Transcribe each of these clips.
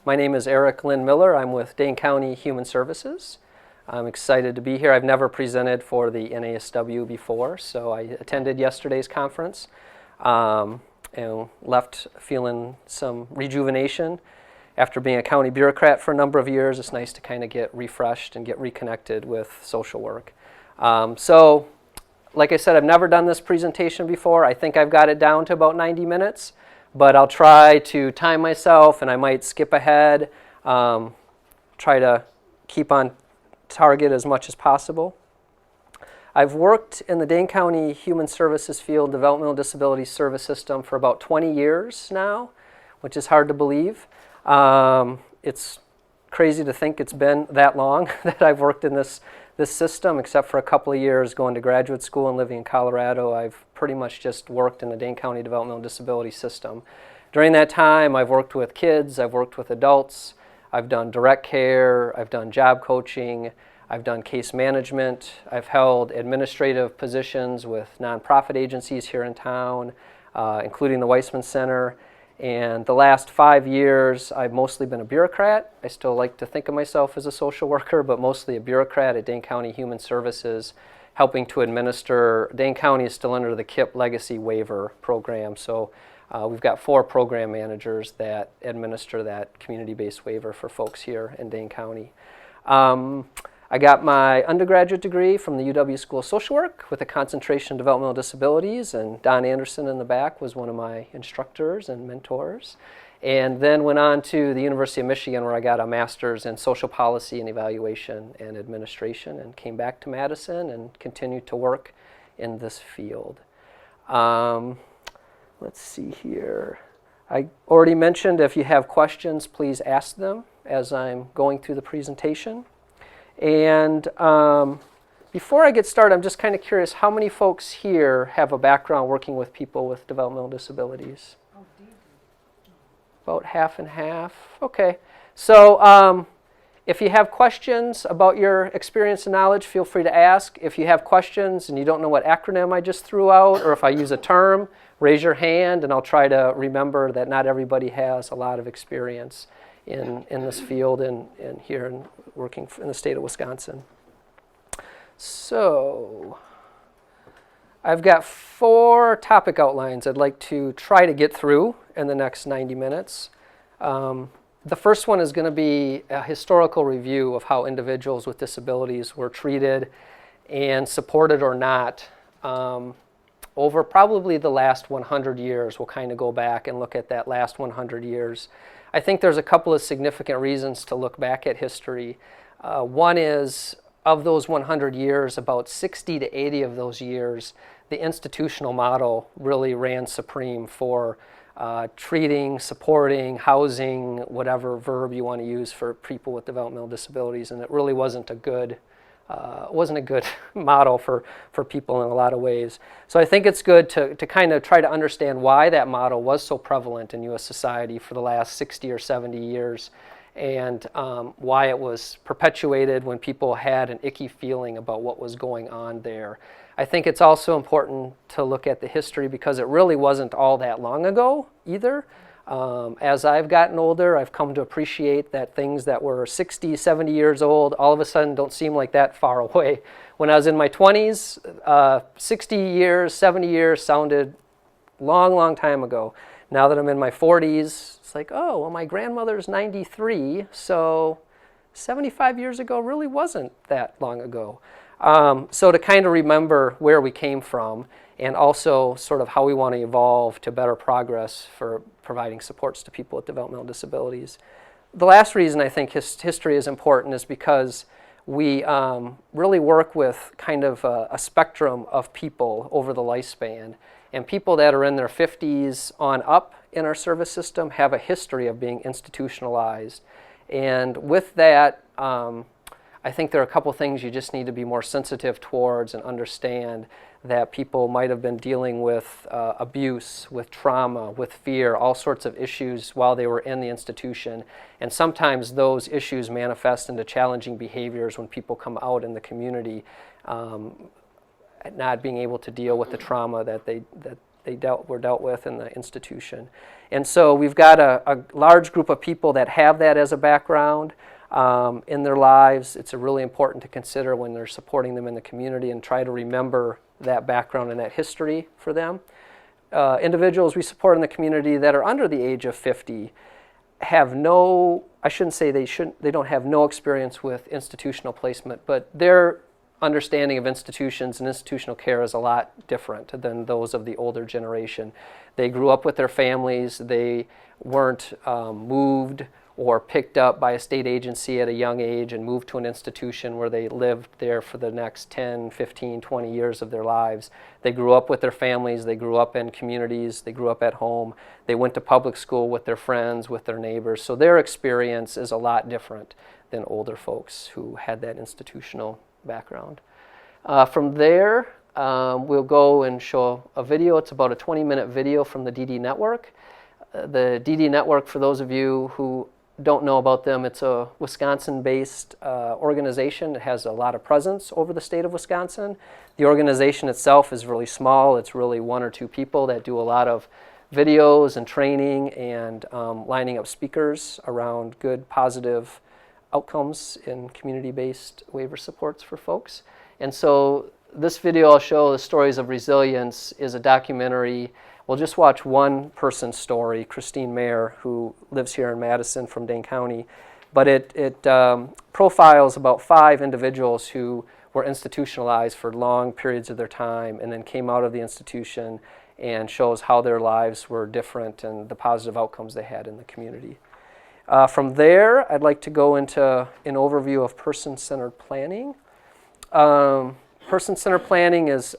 My name is Eric Lynn Miller. I'm with Dane County Human Services. I'm excited to be here. I've never presented for the NASW before, so I attended yesterday's conference and left feeling some rejuvenation. After being a county bureaucrat for a number of years, it's nice to kind of get refreshed and get reconnected with social work. So, like I said, I've never done this presentation before. I think I've got it down to about 90 minutes, but I'll try to time myself and I might skip ahead, try to keep on target as much as possible. I've worked in the Dane County Human Services field, Developmental Disability Service System, for about 20 years now, which is hard to believe. It's crazy to think it's been that long that I've worked in this system, except for a couple of years going to graduate school and living in Colorado. I've pretty much just worked in the Dane County Developmental Disability System. During that time, I've worked with kids, I've worked with adults, I've done direct care, I've done job coaching, I've done case management, I've held administrative positions with nonprofit agencies here in town, including the Weissman Center. And the last 5 years, I've mostly been a bureaucrat. I still like to think of myself as a social worker, but mostly a bureaucrat at Dane County Human Services, helping to administer. Dane County is still under the KIPP Legacy Waiver Program, so we've got 4 program managers that administer that community-based waiver for folks here in Dane County. I got my undergraduate degree from the UW School of Social Work with a concentration in developmental disabilities, and Don Anderson in the back was one of my instructors and mentors. And then went on to the University of Michigan, where I got a master's in social policy and evaluation and administration, and came back to Madison and continued to work in this field. Let's see here. I already mentioned if you have questions, please ask them as I'm going through the presentation. And before I get started, I'm just kind of curious, how many folks here have a background working with people with developmental disabilities? About half and half. Okay. So if you have questions about your experience and knowledge, feel free to ask. If you have questions and you don't know what acronym I just threw out, or if I use a term, raise your hand and I'll try to remember that not everybody has a lot of experience in this field and here in working in the state of Wisconsin. So I've got 4 topic outlines I'd like to try to get through in the next 90 minutes. The first one is going to be a historical review of how individuals with disabilities were treated and supported or not over probably the last 100 years. We'll kind of go back and look at that last 100 years. I think there's a couple of significant reasons to look back at history. One is, of those 100 years, about 60 to 80 of those years, the institutional model really ran supreme for treating, supporting, housing, whatever verb you want to use for people with developmental disabilities, and it really wasn't a good model for people in a lot of ways. So I think it's good to kind of try to understand why that model was so prevalent in U.S. society for the last 60 or 70 years, and why it was perpetuated when people had an icky feeling about what was going on there. I think it's also important to look at the history because it really wasn't all that long ago either. As I've gotten older, I've come to appreciate that things that were 60, 70 years old all of a sudden don't seem like that far away. When I was in my 20s, 60 years, 70 years sounded long, long time ago. Now that I'm in my 40s, it's like, oh, well, my grandmother's 93, so 75 years ago really wasn't that long ago. So to kind of remember where we came from and also sort of how we want to evolve to better progress for providing supports to people with developmental disabilities. The last reason I think history is important is because we really work with kind of a spectrum of people over the lifespan. And people that are in their 50s on up in our service system have a history of being institutionalized. And with that, I think there are a couple things you just need to be more sensitive towards and understand that people might have been dealing with abuse, with trauma, with fear, all sorts of issues while they were in the institution. And sometimes those issues manifest into challenging behaviors when people come out in the community, not being able to deal with the trauma that were dealt with in the institution. And so we've got a large group of people that have that as a background in their lives. It's really important to consider when they're supporting them in the community and try to remember that background and that history for them. Individuals we support in the community that are under the age of 50 have no, I shouldn't say they don't have no experience with institutional placement, but their understanding of institutions and institutional care is a lot different than those of the older generation. They grew up with their families. They weren't moved or picked up by a state agency at a young age and moved to an institution where they lived there for the next 10, 15, 20 years of their lives. They grew up with their families. They grew up in communities. They grew up at home. They went to public school with their friends, with their neighbors. So their experience is a lot different than older folks who had that institutional background. From there, we'll go and show a video. It's about a 20-minute video from the DD Network. The DD Network, for those of you who don't know about them, it's a Wisconsin-based organization. It has a lot of presence over the state of Wisconsin. The organization itself is really small. It's really one or two people that do a lot of videos and training and lining up speakers around good, positive outcomes in community-based waiver supports for folks. And so this video I'll show, The Stories of Resilience, is a documentary. We'll just watch one person's story, Christine Mayer, who lives here in Madison from Dane County. But it profiles about 5 individuals who were institutionalized for long periods of their time and then came out of the institution, and shows how their lives were different and the positive outcomes they had in the community. From there, I'd like to go into an overview of person-centered planning. Person-centered planning is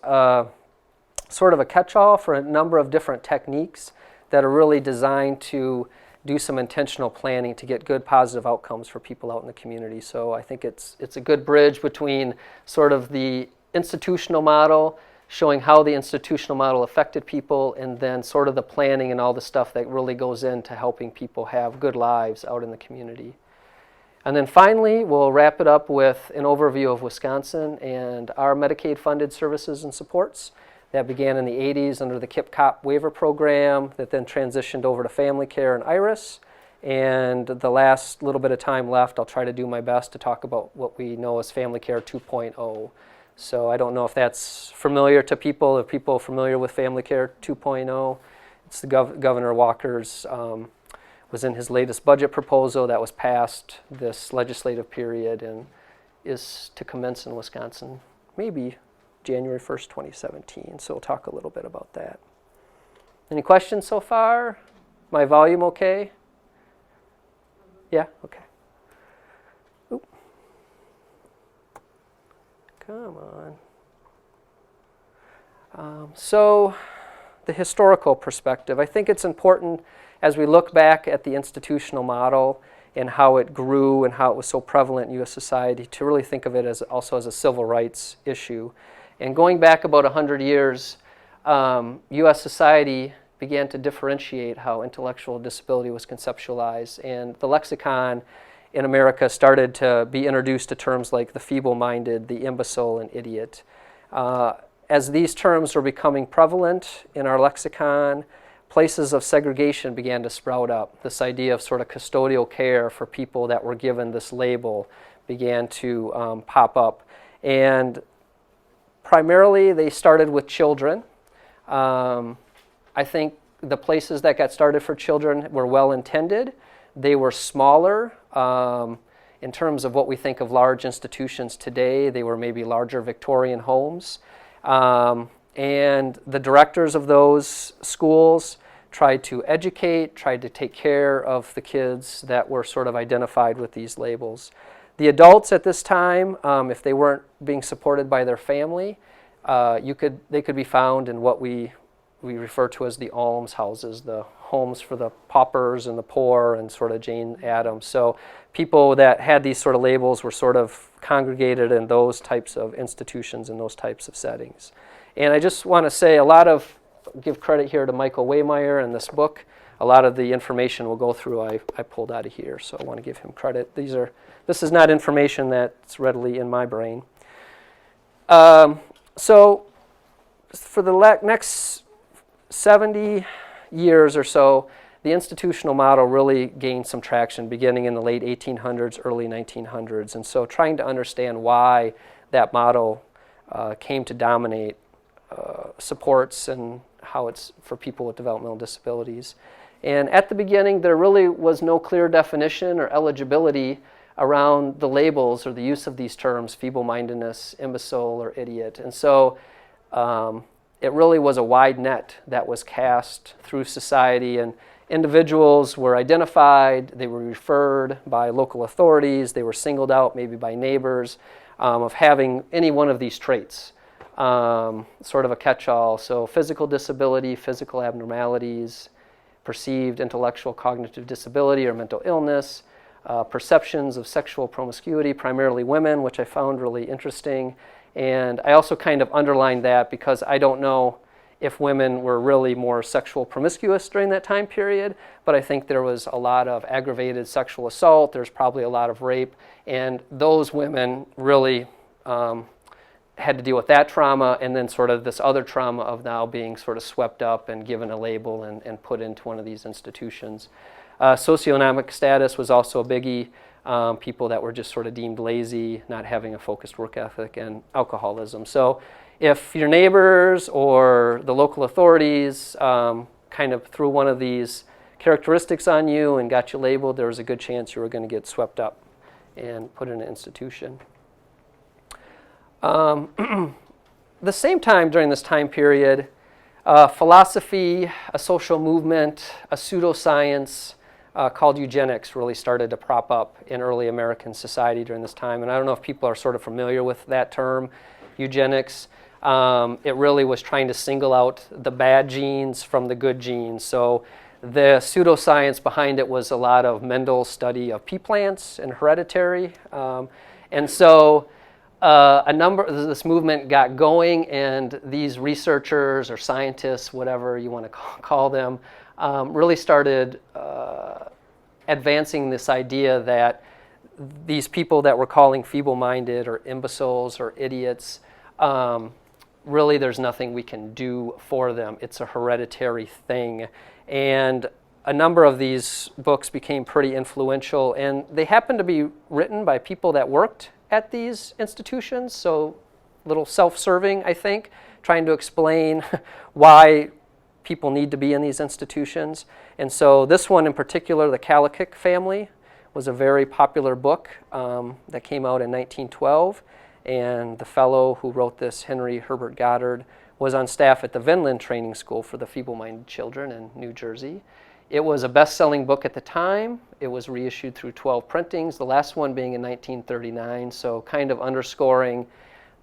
sort of a catch-all for a number of different techniques that are really designed to do some intentional planning to get good positive outcomes for people out in the community. So I think it's a good bridge between sort of the institutional model, showing how the institutional model affected people, and then sort of the planning and all the stuff that really goes into helping people have good lives out in the community. And then finally, we'll wrap it up with an overview of Wisconsin and our Medicaid-funded services and supports that began in the 80s under the KIP-COP waiver program that then transitioned over to Family Care and IRIS. And the last little bit of time left, I'll try to do my best to talk about what we know as Family Care 2.0. So I don't know if that's familiar to people, if people are familiar with Family Care 2.0. It's the Governor Walker's, was in his latest budget proposal that was passed this legislative period and is to commence in Wisconsin maybe January 1st, 2017. So we'll talk a little bit about that. Any questions so far? My volume okay? Yeah? Okay. Oop. Come on. So the historical perspective. I think it's important as we look back at the institutional model and how it grew and how it was so prevalent in U.S. society to really think of it as also as a civil rights issue. And going back about 100 years, U.S. society began to differentiate how intellectual disability was conceptualized, and the lexicon in America started to be introduced to terms like the feeble-minded, the imbecile, and idiot. As these terms were becoming prevalent in our lexicon, places of segregation began to sprout up. This idea of sort of custodial care for people that were given this label began to pop up. And primarily, they started with children. I think the places that got started for children were well-intended. They were smaller. In terms of what we think of large institutions today, they were maybe larger Victorian homes. And the directors of those schools tried to educate, tried to take care of the kids that were sort of identified with these labels. The adults at this time, if they weren't being supported by their family, they could be found in what we refer to as the almshouses, the homes for the paupers and the poor, and sort of Jane Addams. So people that had these sort of labels were sort of congregated in those types of institutions and those types of settings. And I just want to say give credit here to Michael Waymeyer in this book. A lot of the information we'll go through I pulled out of here, so I want to give him credit. This is not information that's readily in my brain. So for the next 70 years or so, the institutional model really gained some traction beginning in the late 1800s, early 1900s. And so trying to understand why that model came to dominate supports and how it's for people with developmental disabilities. And at the beginning, there really was no clear definition or eligibility around the labels or the use of these terms, feeble-mindedness, imbecile, or idiot. And so it really was a wide net that was cast through society, and individuals were identified, they were referred by local authorities, they were singled out maybe by neighbors of having any one of these traits, sort of a catch-all. So physical disability, physical abnormalities, perceived intellectual cognitive disability or mental illness, perceptions of sexual promiscuity, primarily women, which I found really interesting. And I also kind of underlined that because I don't know if women were really more sexual promiscuous during that time period, but I think there was a lot of aggravated sexual assault, there's probably a lot of rape, and those women really had to deal with that trauma, and then sort of this other trauma of now being sort of swept up and given a label and put into one of these institutions. Socioeconomic status was also a biggie. People that were just sort of deemed lazy, not having a focused work ethic, and alcoholism. So if your neighbors or the local authorities kind of threw one of these characteristics on you and got you labeled, there was a good chance you were going to get swept up and put in an institution. The same time during this time period, philosophy, a social movement, a pseudoscience called eugenics really started to prop up in early American society during this time. And I don't know if people are sort of familiar with that term, eugenics. It really was trying to single out the bad genes from the good genes. So the pseudoscience behind it was a lot of Mendel's study of pea plants and hereditary. And so this movement got going, and these researchers or scientists, whatever you want to call them, really started advancing this idea that these people that we're calling feeble-minded or imbeciles or idiots, really there's nothing we can do for them. It's a hereditary thing. And a number of these books became pretty influential, and they happened to be written by people that worked at these institutions, so a little self-serving, I think, trying to explain why people need to be in these institutions. And so this one in particular, The Kallikak Family, was a very popular book that came out in 1912. And the fellow who wrote this, Henry Herbert Goddard, was on staff at the Vinland Training School for the Feeble-Minded Children in New Jersey. It was a best-selling book at the time. It was reissued through 12 printings, the last one being in 1939, so kind of underscoring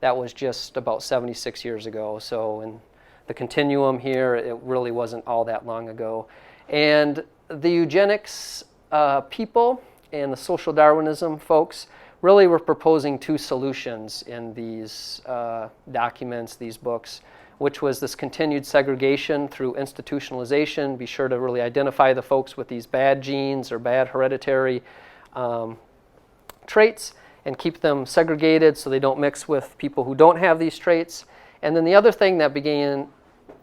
that was just about 76 years ago. So in the continuum here, it really wasn't all that long ago. And the eugenics people and the social Darwinism folks really were proposing two solutions in these documents, these books, which was this continued segregation through institutionalization, be sure to really identify the folks with these bad genes or bad hereditary traits and keep them segregated so they don't mix with people who don't have these traits. And then the other thing that began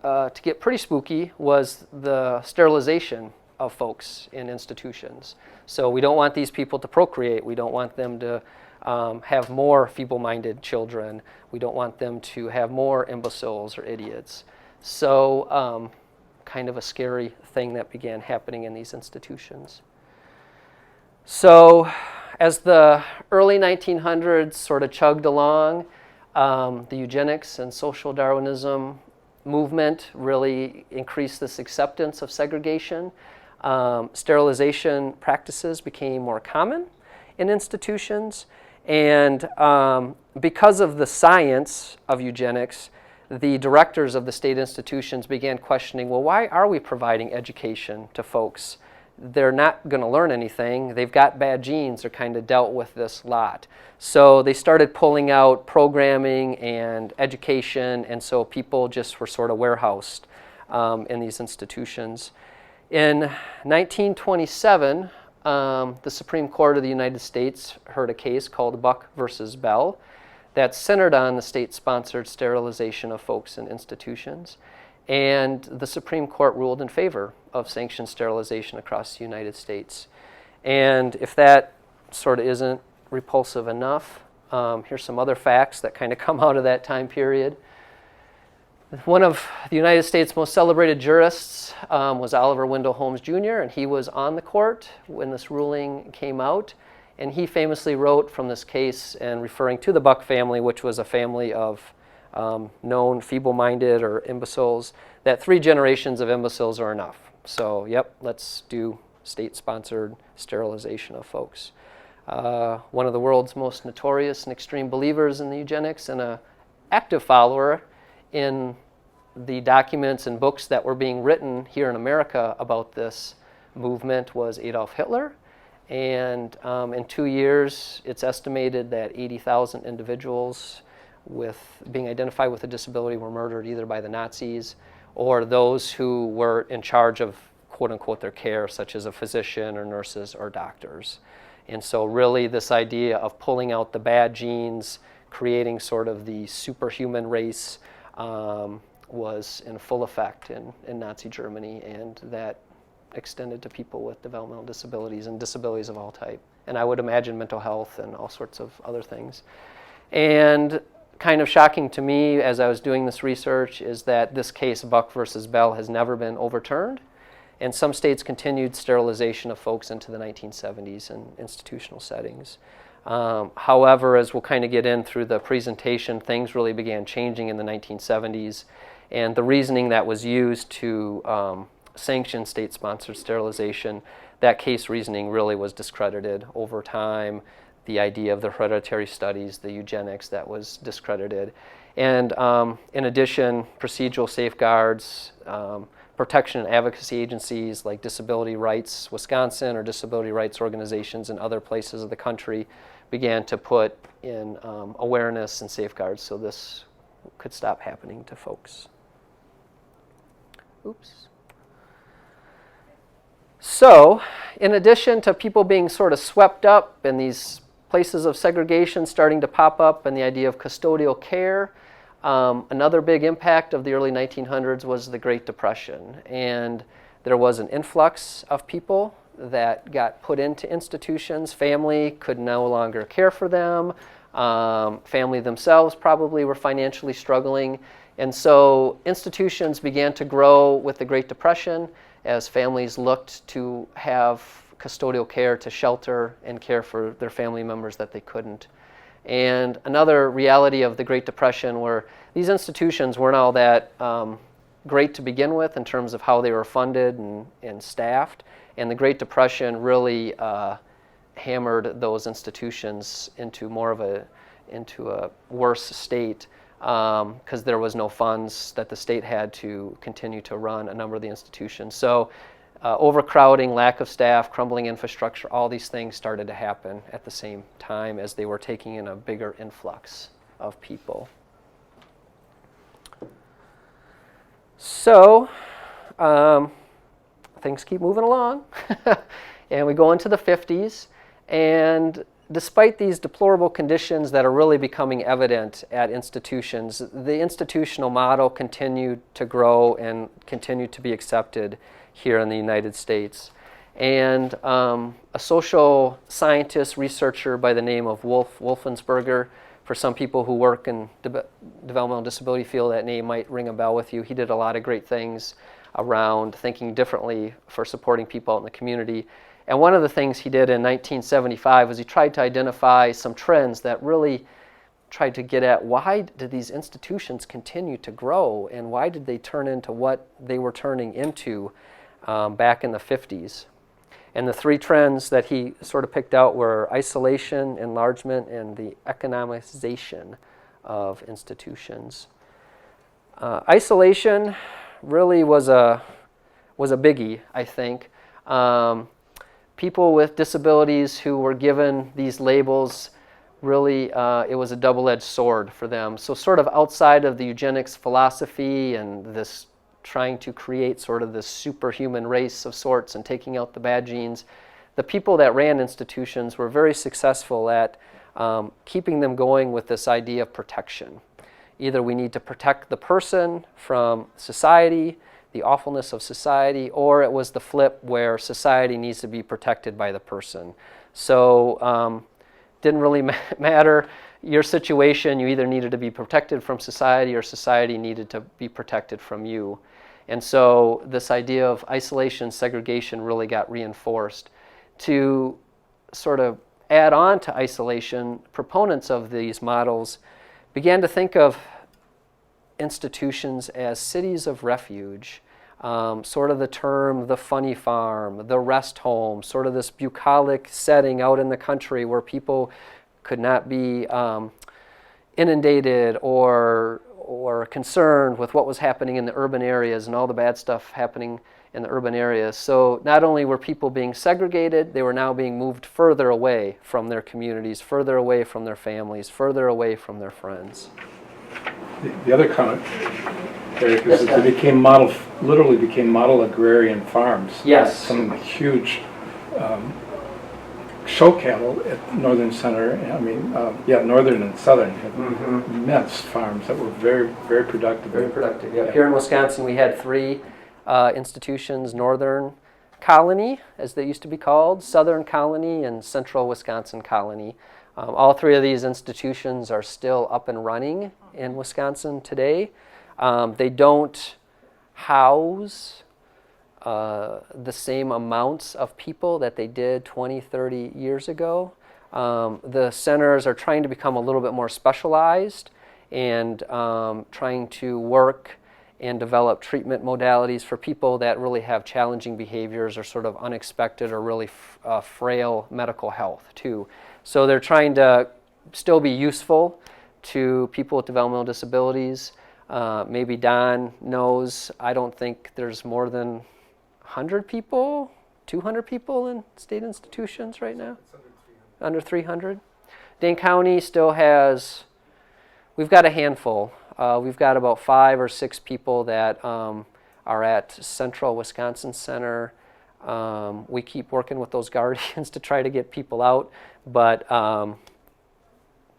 to get pretty spooky was the sterilization of folks in institutions. So we don't want these people to procreate. We don't want them to have more feeble-minded children. We don't want them to have more imbeciles or idiots. So kind of a scary thing that began happening in these institutions. So as the early 1900s sort of chugged along, the eugenics and social Darwinism movement really increased this acceptance of segregation. Sterilization practices became more common in institutions. And because of the science of eugenics, the directors of the state institutions began questioning, well, why are we providing education to folks? They're not going to learn anything. They've got bad genes. They're kind of dealt with this lot. So they started pulling out programming and education, and so people just were sort of warehoused in these institutions. In 1927, the Supreme Court of the United States heard a case called Buck versus Bell that centered on the state-sponsored sterilization of folks in institutions. And the Supreme Court ruled in favor of sanctioned sterilization across the United States. And if that sort of isn't repulsive enough, here's some other facts that kind of come out of that time period. One of the United States' most celebrated jurists was Oliver Wendell Holmes Jr., and he was on the court when this ruling came out. And he famously wrote from this case, and referring to the Buck family, which was a family of known feeble-minded or imbeciles, that 3 generations of imbeciles are enough. So, yep, let's do state-sponsored sterilization of folks. One of the world's most notorious and extreme believers in the eugenics and an active follower in the documents and books that were being written here in America about this movement was Adolf Hitler. And in 2 years, it's estimated that 80,000 individuals being identified with a disability were murdered either by the Nazis or those who were in charge of, quote unquote, their care, such as a physician or nurses or doctors. And so really this idea of pulling out the bad genes, creating sort of the superhuman race was in full effect in Nazi Germany, and that extended to people with developmental disabilities and disabilities of all type. And I would imagine mental health and all sorts of other things. And kind of shocking to me as I was doing this research is that this case, Buck versus Bell, has never been overturned. And some states continued sterilization of folks into the 1970s in institutional settings. However, as we'll kind of get in through the presentation, things really began changing in the 1970s. And the reasoning that was used to sanction state-sponsored sterilization, that case reasoning really was discredited over time. The idea of the hereditary studies, the eugenics, that was discredited. And in addition, procedural safeguards, protection and advocacy agencies like Disability Rights Wisconsin or disability rights organizations in other places of the country began to put in awareness and safeguards so this could stop happening to folks. Oops. So, in addition to people being sort of swept up in these places of segregation starting to pop up and the idea of custodial care, another big impact of the early 1900s was the Great Depression. And there was an influx of people that got put into institutions. Family could no longer care for them. Family themselves probably were financially struggling. And so institutions began to grow with the Great Depression as families looked to have custodial care to shelter and care for their family members that they couldn't. And another reality of the Great Depression were these institutions weren't all that great to begin with in terms of how they were funded and staffed. And the Great Depression really hammered those institutions into a worse state because there was no funds that the state had to continue to run a number of the institutions. So overcrowding, lack of staff, crumbling infrastructure, all these things started to happen at the same time as they were taking in a bigger influx of people. So things keep moving along, and we go into the 50s, and despite these deplorable conditions that are really becoming evident at institutions, the institutional model continued to grow and continued to be accepted here in the United States. And a social scientist, researcher by the name of Wolfensberger, for some people who work in developmental disability field, that name might ring a bell with you. He did a lot of great things around thinking differently for supporting people out in the community. And one of the things he did in 1975 was he tried to identify some trends that really tried to get at why did these institutions continue to grow and why did they turn into what they were turning into back in the 50s. And the 3 trends that he sort of picked out were isolation, enlargement, and the economization of institutions. Isolation really was a biggie, I think. People with disabilities who were given these labels, really it was a double-edged sword for them. So sort of outside of the eugenics philosophy and this trying to create sort of this superhuman race of sorts and taking out the bad genes, the people that ran institutions were very successful at keeping them going with this idea of protection. either we need to protect the person from society, the awfulness of society, or it was the flip where society needs to be protected by the person. So didn't really matter your situation. You either needed to be protected from society or society needed to be protected from you. And so this idea of isolation, segregation really got reinforced. To sort of add on to isolation, proponents of these models began to think of institutions as cities of refuge, sort of the term the funny farm, the rest home, sort of this bucolic setting out in the country where people could not be inundated or concerned with what was happening in the urban areas and all the bad stuff happening in the urban areas. So not only were people being segregated, they were now being moved further away from their communities, further away from their families, further away from their friends. The other comment, Eric, is that they became literally became model agrarian farms. Yes. Some huge show cattle at Northern Center. I mean, Northern and Southern had immense farms that were very, very productive. Very productive, yeah. Here in Wisconsin, we had 3 institutions: Northern Colony, as they used to be called, Southern Colony, and Central Wisconsin Colony. All 3 of these institutions are still up and running in Wisconsin today. They don't house the same amounts of people that they did 20, 30 years ago. The centers are trying to become a little bit more specialized and trying to work and develop treatment modalities for people that really have challenging behaviors or sort of unexpected or really frail medical health too. So they're trying to still be useful to people with developmental disabilities. Maybe Don knows, I don't think there's more than 100 people, 200 people in state institutions right now? Under 300. Dane County still has, we've got a handful. We've got about 5 or 6 people that are at Central Wisconsin Center. We keep working with those guardians to try to get people out, but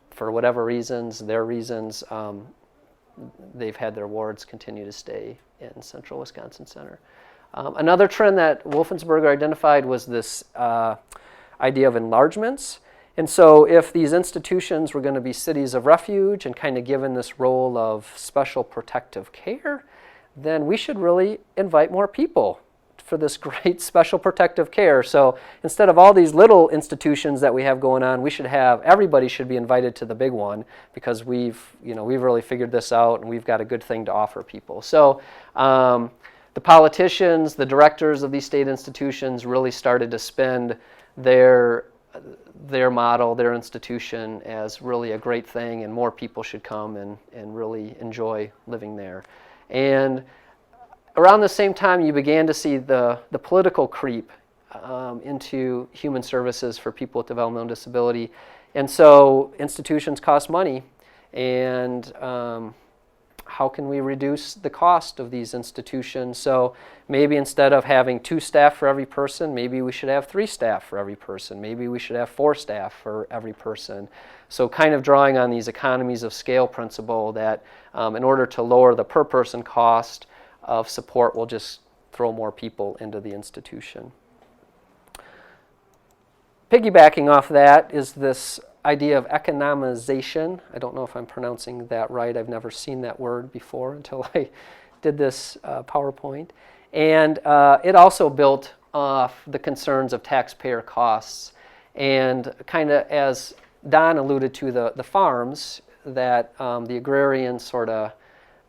for whatever reasons, their reasons, they've had their wards continue to stay in Central Wisconsin Center. Another trend that Wolfensberger identified was this idea of enlargements. And so if these institutions were going to be cities of refuge and kind of given this role of special protective care, then we should really invite more people for this great special protective care. So instead of all these little institutions that we have going on, we should have, everybody should be invited to the big one because we've really figured this out and we've got a good thing to offer people. So the politicians, the directors of these state institutions really started to spend their model, their institution as really a great thing, and more people should come and really enjoy living there. And around the same time, you began to see the political creep into human services for people with developmental disability. And so institutions cost money, and how can we reduce the cost of these institutions? So maybe instead of having 2 staff for every person, maybe we should have 3 staff for every person. Maybe we should have 4 staff for every person. So kind of drawing on these economies of scale principle that in order to lower the per person cost of support, we'll just throw more people into the institution. Piggybacking off that is this idea of economization. I don't know if I'm pronouncing that right. I've never seen that word before until I did this PowerPoint. And it also built off the concerns of taxpayer costs. And kind of as Don alluded to, the farms that the agrarian sort of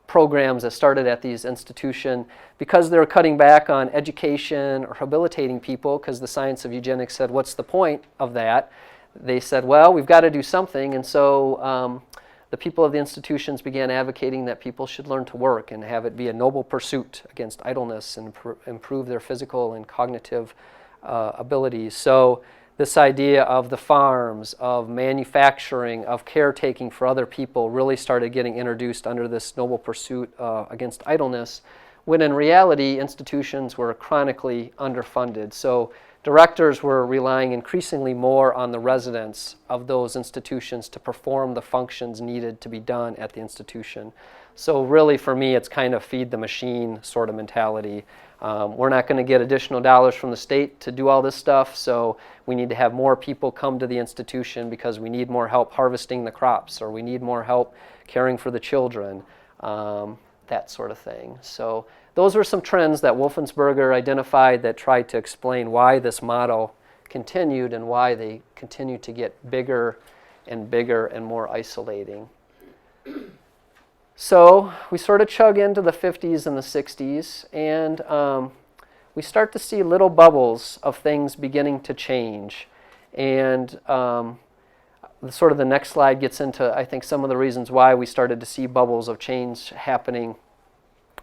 programs that started at these institutions, because they're cutting back on education or rehabilitating people, because the science of eugenics said, what's the point of that? They said, well, we've got to do something. And so the people of the institutions began advocating that people should learn to work and have it be a noble pursuit against idleness and improve their physical and cognitive abilities. So this idea of the farms, of manufacturing, of caretaking for other people really started getting introduced under this noble pursuit against idleness, when in reality institutions were chronically underfunded. So directors were relying increasingly more on the residents of those institutions to perform the functions needed to be done at the institution. So really, for me, it's kind of feed the machine sort of mentality. We're not going to get additional dollars from the state to do all this stuff, so we need to have more people come to the institution because we need more help harvesting the crops, or we need more help caring for the children, that sort of thing. So those were some trends that Wolfensberger identified that tried to explain why this model continued and why they continue to get bigger and more isolating. So we sort of chug into the 50s and the 60s, and we start to see little bubbles of things beginning to change. And sort of the next slide gets into, I think, some of the reasons why we started to see bubbles of change happening.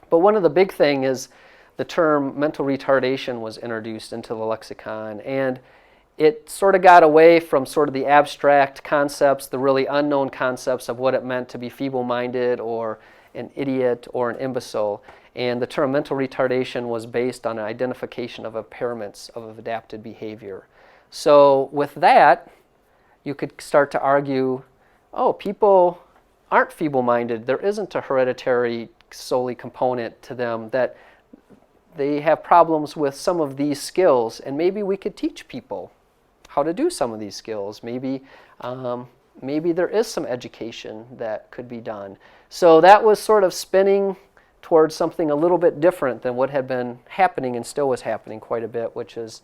But one of the big thing is the term mental retardation was introduced into the lexicon, and it sort of got away from sort of the abstract concepts, the really unknown concepts of what it meant to be feeble-minded or an idiot or an imbecile. And the term mental retardation was based on an identification of impairments of adapted behavior. So with that, you could start to argue, oh, people aren't feeble-minded. There isn't a hereditary solely component to them, that they have problems with some of these skills, and maybe we could teach people how to do some of these skills. Maybe there is some education that could be done. So that was sort of spinning towards something a little bit different than what had been happening and still was happening quite a bit, which is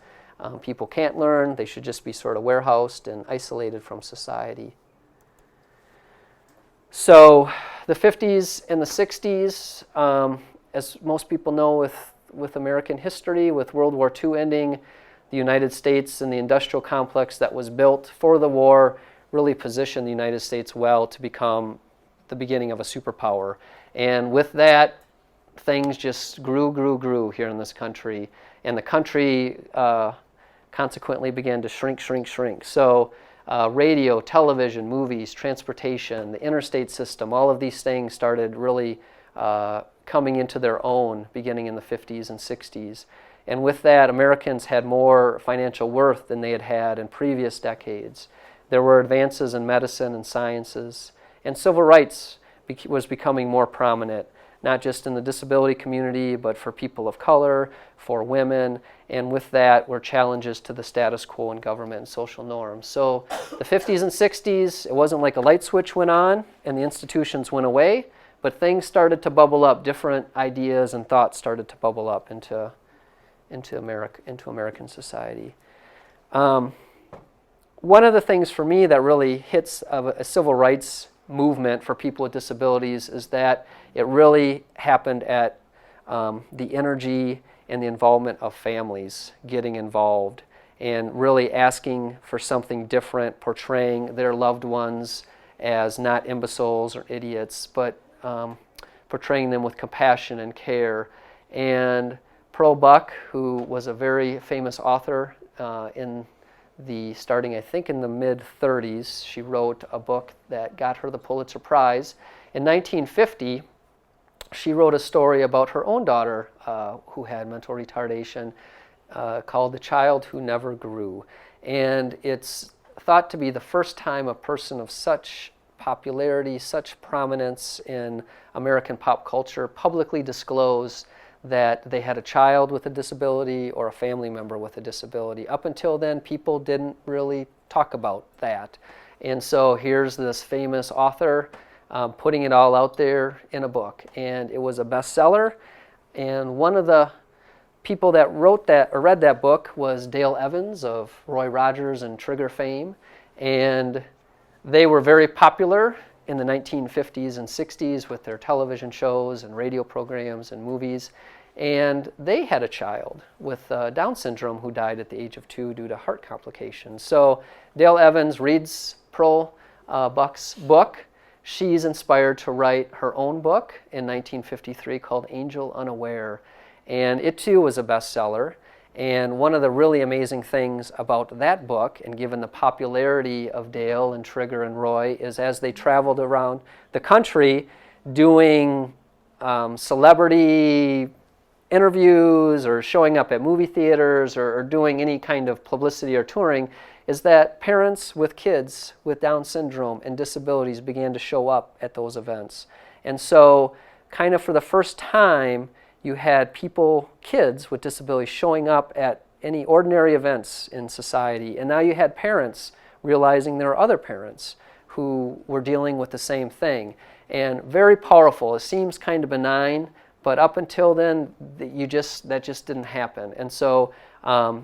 people can't learn, they should just be sort of warehoused and isolated from society. So the 50s and the 60s, as most people know with American history, with World War II ending, the United States and the industrial complex that was built for the war really positioned the United States well to become the beginning of a superpower. And with that, things just grew here in this country. And the country consequently began to shrink. So radio, television, movies, transportation, the interstate system, all of these things started really coming into their own beginning in the 50s and 60s. And with that, Americans had more financial worth than they had had in previous decades. There were advances in medicine and sciences, and civil rights was becoming more prominent, not just in the disability community, but for people of color, for women, and with that were challenges to the status quo in government and social norms. So the 50s and 60s, it wasn't like a light switch went on and the institutions went away, but things started to bubble up, different ideas and thoughts started to bubble up into American society. One of the things for me that really hits a civil rights movement for people with disabilities is that it really happened at the energy and the involvement of families getting involved and really asking for something different, portraying their loved ones as not imbeciles or idiots, but portraying them with compassion and care. And Pearl Buck, who was a very famous author starting I think in the mid-30s, she wrote a book that got her the Pulitzer Prize. In 1950, she wrote a story about her own daughter who had mental retardation called The Child Who Never Grew. And it's thought to be the first time a person of such popularity, such prominence in American pop culture publicly disclosed that they had a child with a disability or a family member with a disability. Up until then, people didn't really talk about that. And so here's this famous author putting it all out there in a book. And it was a bestseller. And one of the people that wrote that or read that book was Dale Evans of Roy Rogers and Trigger fame. And they were very popular in the 1950s and 60s with their television shows and radio programs and movies. And they had a child with Down syndrome who died at the age of 2 due to heart complications. So Dale Evans reads Pearl Buck's book. She's inspired to write her own book in 1953 called Angel Unaware. And it too was a bestseller. And one of the really amazing things about that book, and given the popularity of Dale and Trigger and Roy, is as they traveled around the country doing celebrity interviews or showing up at movie theaters or doing any kind of publicity or touring is that parents with kids with Down syndrome and disabilities began to show up at those events. And so kind of for the first time, you had people, kids with disabilities, showing up at any ordinary events in society. And now you had parents realizing there are other parents who were dealing with the same thing. And very powerful. It seems kind of benign, but up until then, that just didn't happen. And so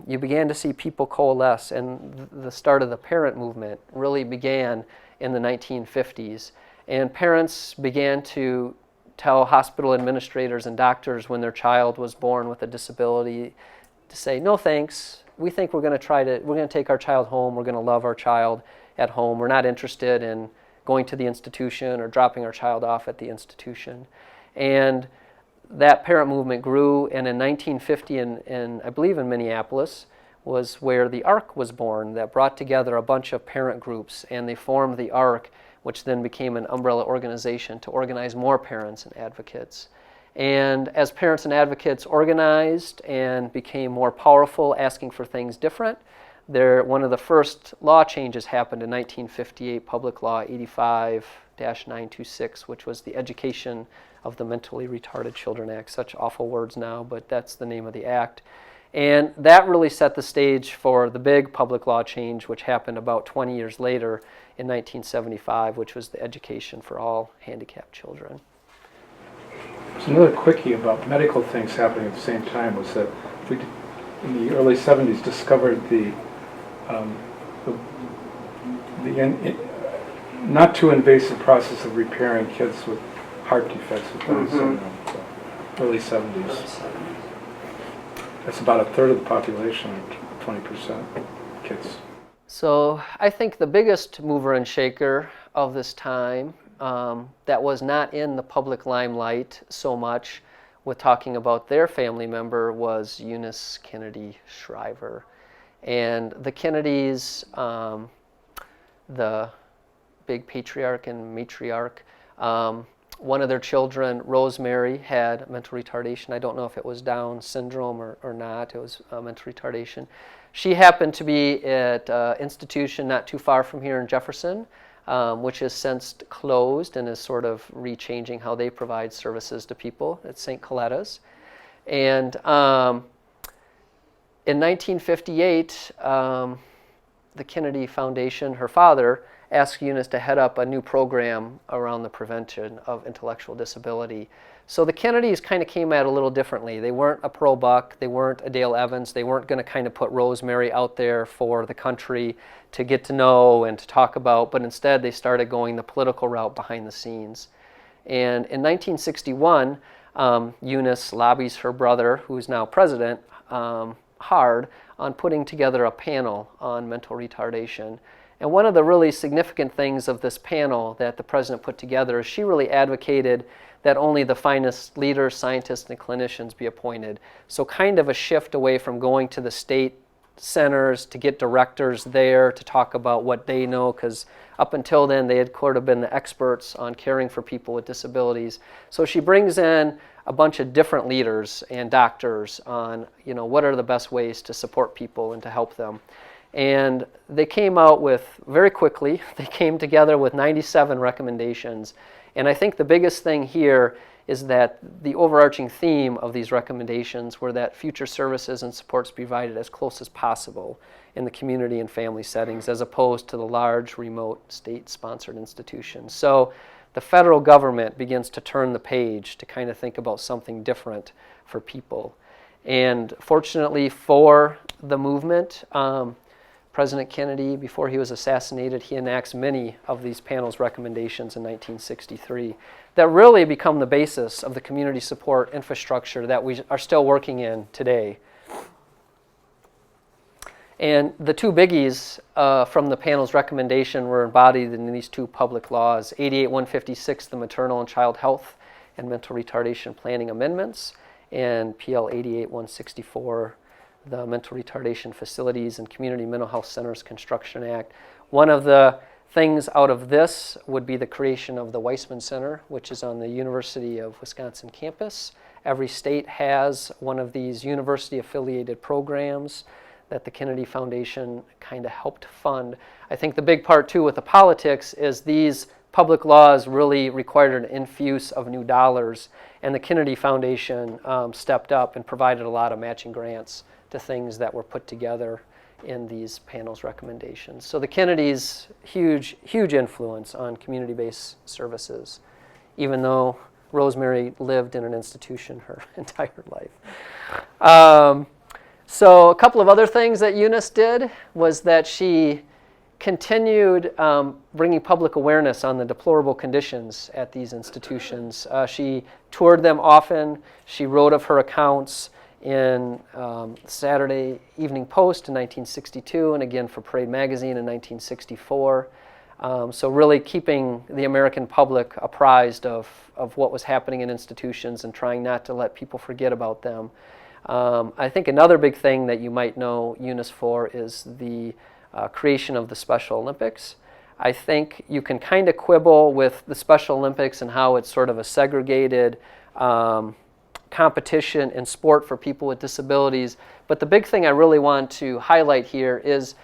you began to see people coalesce, and the start of the parent movement really began in the 1950s. And parents began to tell hospital administrators and doctors when their child was born with a disability to say, no thanks, we think we're going to take our child home, we're going to love our child at home, we're not interested in going to the institution or dropping our child off at the institution. And that parent movement grew, and in 1950, in I believe in Minneapolis, was where the ARC was born, that brought together a bunch of parent groups, and they formed the ARC, which then became an umbrella organization to organize more parents and advocates. And as parents and advocates organized and became more powerful, asking for things different, one of the first law changes happened in 1958, Public Law 85-926, which was the Education of the Mentally Retarded Children Act. Such awful words now, but that's the name of the act. And that really set the stage for the big public law change, which happened about 20 years later in 1975, which was the Education for All Handicapped Children. So another quickie about medical things happening at the same time was that we, in the early 70s, discovered the not too invasive process of repairing kids with heart defects with Down syndrome. So early 70s. That's about a third of the population, 20% kids. So I think the biggest mover and shaker of this time that was not in the public limelight so much with talking about their family member was Eunice Kennedy Shriver. And the Kennedys, the big patriarch and matriarch, one of their children, Rosemary, had mental retardation. I don't know if it was Down syndrome or not. It was mental retardation. She happened to be at an institution not too far from here in Jefferson, which has since closed and is sort of rechanging how they provide services to people. It's St. Coletta's. And in 1958, the Kennedy Foundation, her father, asked Eunice to head up a new program around the prevention of intellectual disability. So the Kennedys kind of came at it a little differently. They weren't a Pearl Buck, they weren't a Dale Evans, they weren't going to kind of put Rosemary out there for the country to get to know and to talk about, but instead they started going the political route behind the scenes. And in 1961, Eunice lobbies her brother, who's now president, hard on putting together a panel on mental retardation. And one of the really significant things of this panel that the president put together is she really advocated that only the finest leaders, scientists, and clinicians be appointed. So kind of a shift away from going to the state centers to get directors there to talk about what they know, because up until then they had sort of been the experts on caring for people with disabilities. So she brings in a bunch of different leaders and doctors on, what are the best ways to support people and to help them. And they came out with, very quickly, they came together with 97 recommendations. And I think the biggest thing here is that the overarching theme of these recommendations were that future services and supports be provided as close as possible in the community and family settings, as opposed to the large, remote, state-sponsored institutions. So the federal government begins to turn the page to kind of think about something different for people. And fortunately for the movement, President Kennedy, before he was assassinated, he enacts many of these panel's recommendations in 1963 that really become the basis of the community support infrastructure that we are still working in today. And the two biggies from the panel's recommendation were embodied in these two public laws, 88-156, the Maternal and Child Health and Mental Retardation Planning Amendments, and PL 88-164, the Mental Retardation Facilities and Community Mental Health Centers Construction Act. One of the things out of this would be the creation of the Weissman Center, which is on the University of Wisconsin campus Every state has one of these university-affiliated programs that the Kennedy Foundation kind of helped fund. I think the big part, too, with the politics is these public laws really required an infuse of new dollars, and the Kennedy Foundation stepped up and provided a lot of matching grants to things that were put together in these panel's recommendations. So the Kennedys, huge influence on community-based services, even though Rosemary lived in an institution her entire life. So a couple of other things that Eunice did was that she continued bringing public awareness on the deplorable conditions at these institutions. She toured them often. She wrote of her accounts in Saturday Evening Post in 1962 and again for Parade Magazine in 1964. So really keeping the American public apprised of what was happening in institutions and trying not to let people forget about them. I think another big thing that you might know Eunice for is the creation of the Special Olympics. I think you can kind of quibble with the Special Olympics and how it's sort of a segregated competition in sport for people with disabilities. But the big thing I really want to highlight here is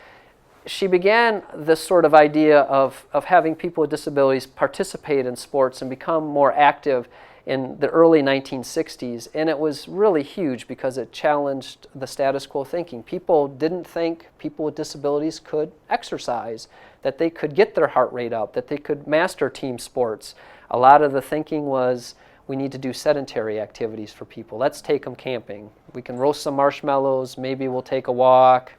she began this sort of idea of having people with disabilities participate in sports and become more active in the early 1960s. And it was really huge because it challenged the status quo thinking. People didn't think people with disabilities could exercise, that they could get their heart rate up, that they could master team sports. A lot of the thinking was, we need to do sedentary activities for people. Let's take them camping. We can roast some marshmallows, maybe we'll take a walk.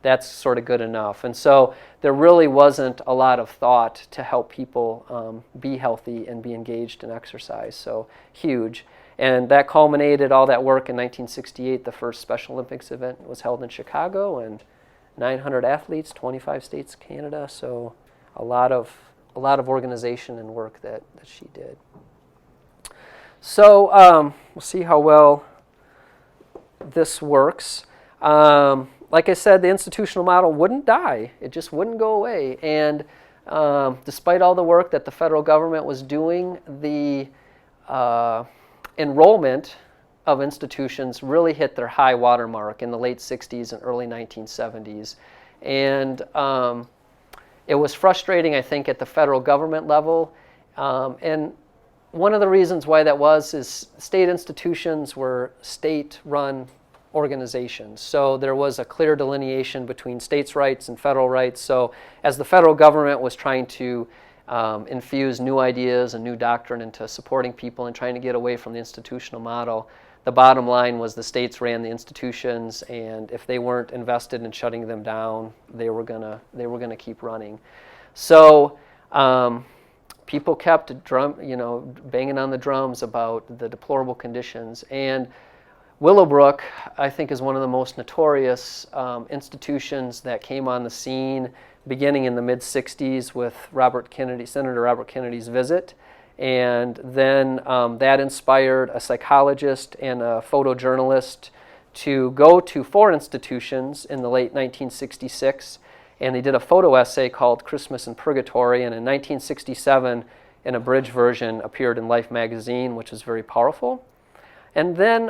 That's sort of good enough. And so there really wasn't a lot of thought to help people be healthy and be engaged in exercise. So huge. And that culminated all that work in 1968. The first Special Olympics event was held in Chicago, and 900 athletes, 25 states, Canada. So a lot of organization and work that she did. So we'll see how well this works. Like I said, the institutional model wouldn't die. It just wouldn't go away. And despite all the work that the federal government was doing, the enrollment of institutions really hit their high watermark in the late 60s and early 1970s. And it was frustrating, I think, at the federal government level. And one of the reasons why that was is state institutions were state-run organizations. So there was a clear delineation between states' rights and federal rights. So as the federal government was trying to infuse new ideas and new doctrine into supporting people and trying to get away from the institutional model, the bottom line was the states ran the institutions, and if they weren't invested in shutting them down, they were gonna keep running. So people kept banging on the drums about the deplorable conditions. And Willowbrook, I think, is one of the most notorious institutions that came on the scene beginning in the mid-60s with Senator Robert Kennedy's visit. And then that inspired a psychologist and a photojournalist to go to 4 institutions in the late 1966, and they did a photo essay called Christmas in Purgatory, and in 1967, an abridged version appeared in Life magazine, which was very powerful. And then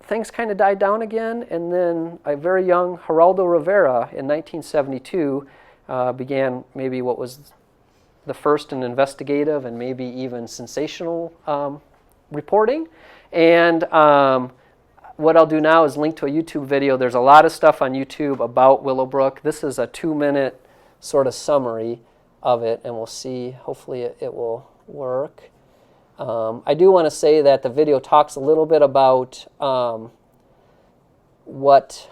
things kind of died down again, and then a very young Geraldo Rivera in 1972 began maybe what was the first in investigative and maybe even sensational reporting. And what I'll do now is link to a YouTube video. There's a lot of stuff on YouTube about Willowbrook. This is a 2-minute sort of summary of it, and we'll see. Hopefully it will work. I do want to say that the video talks a little bit about what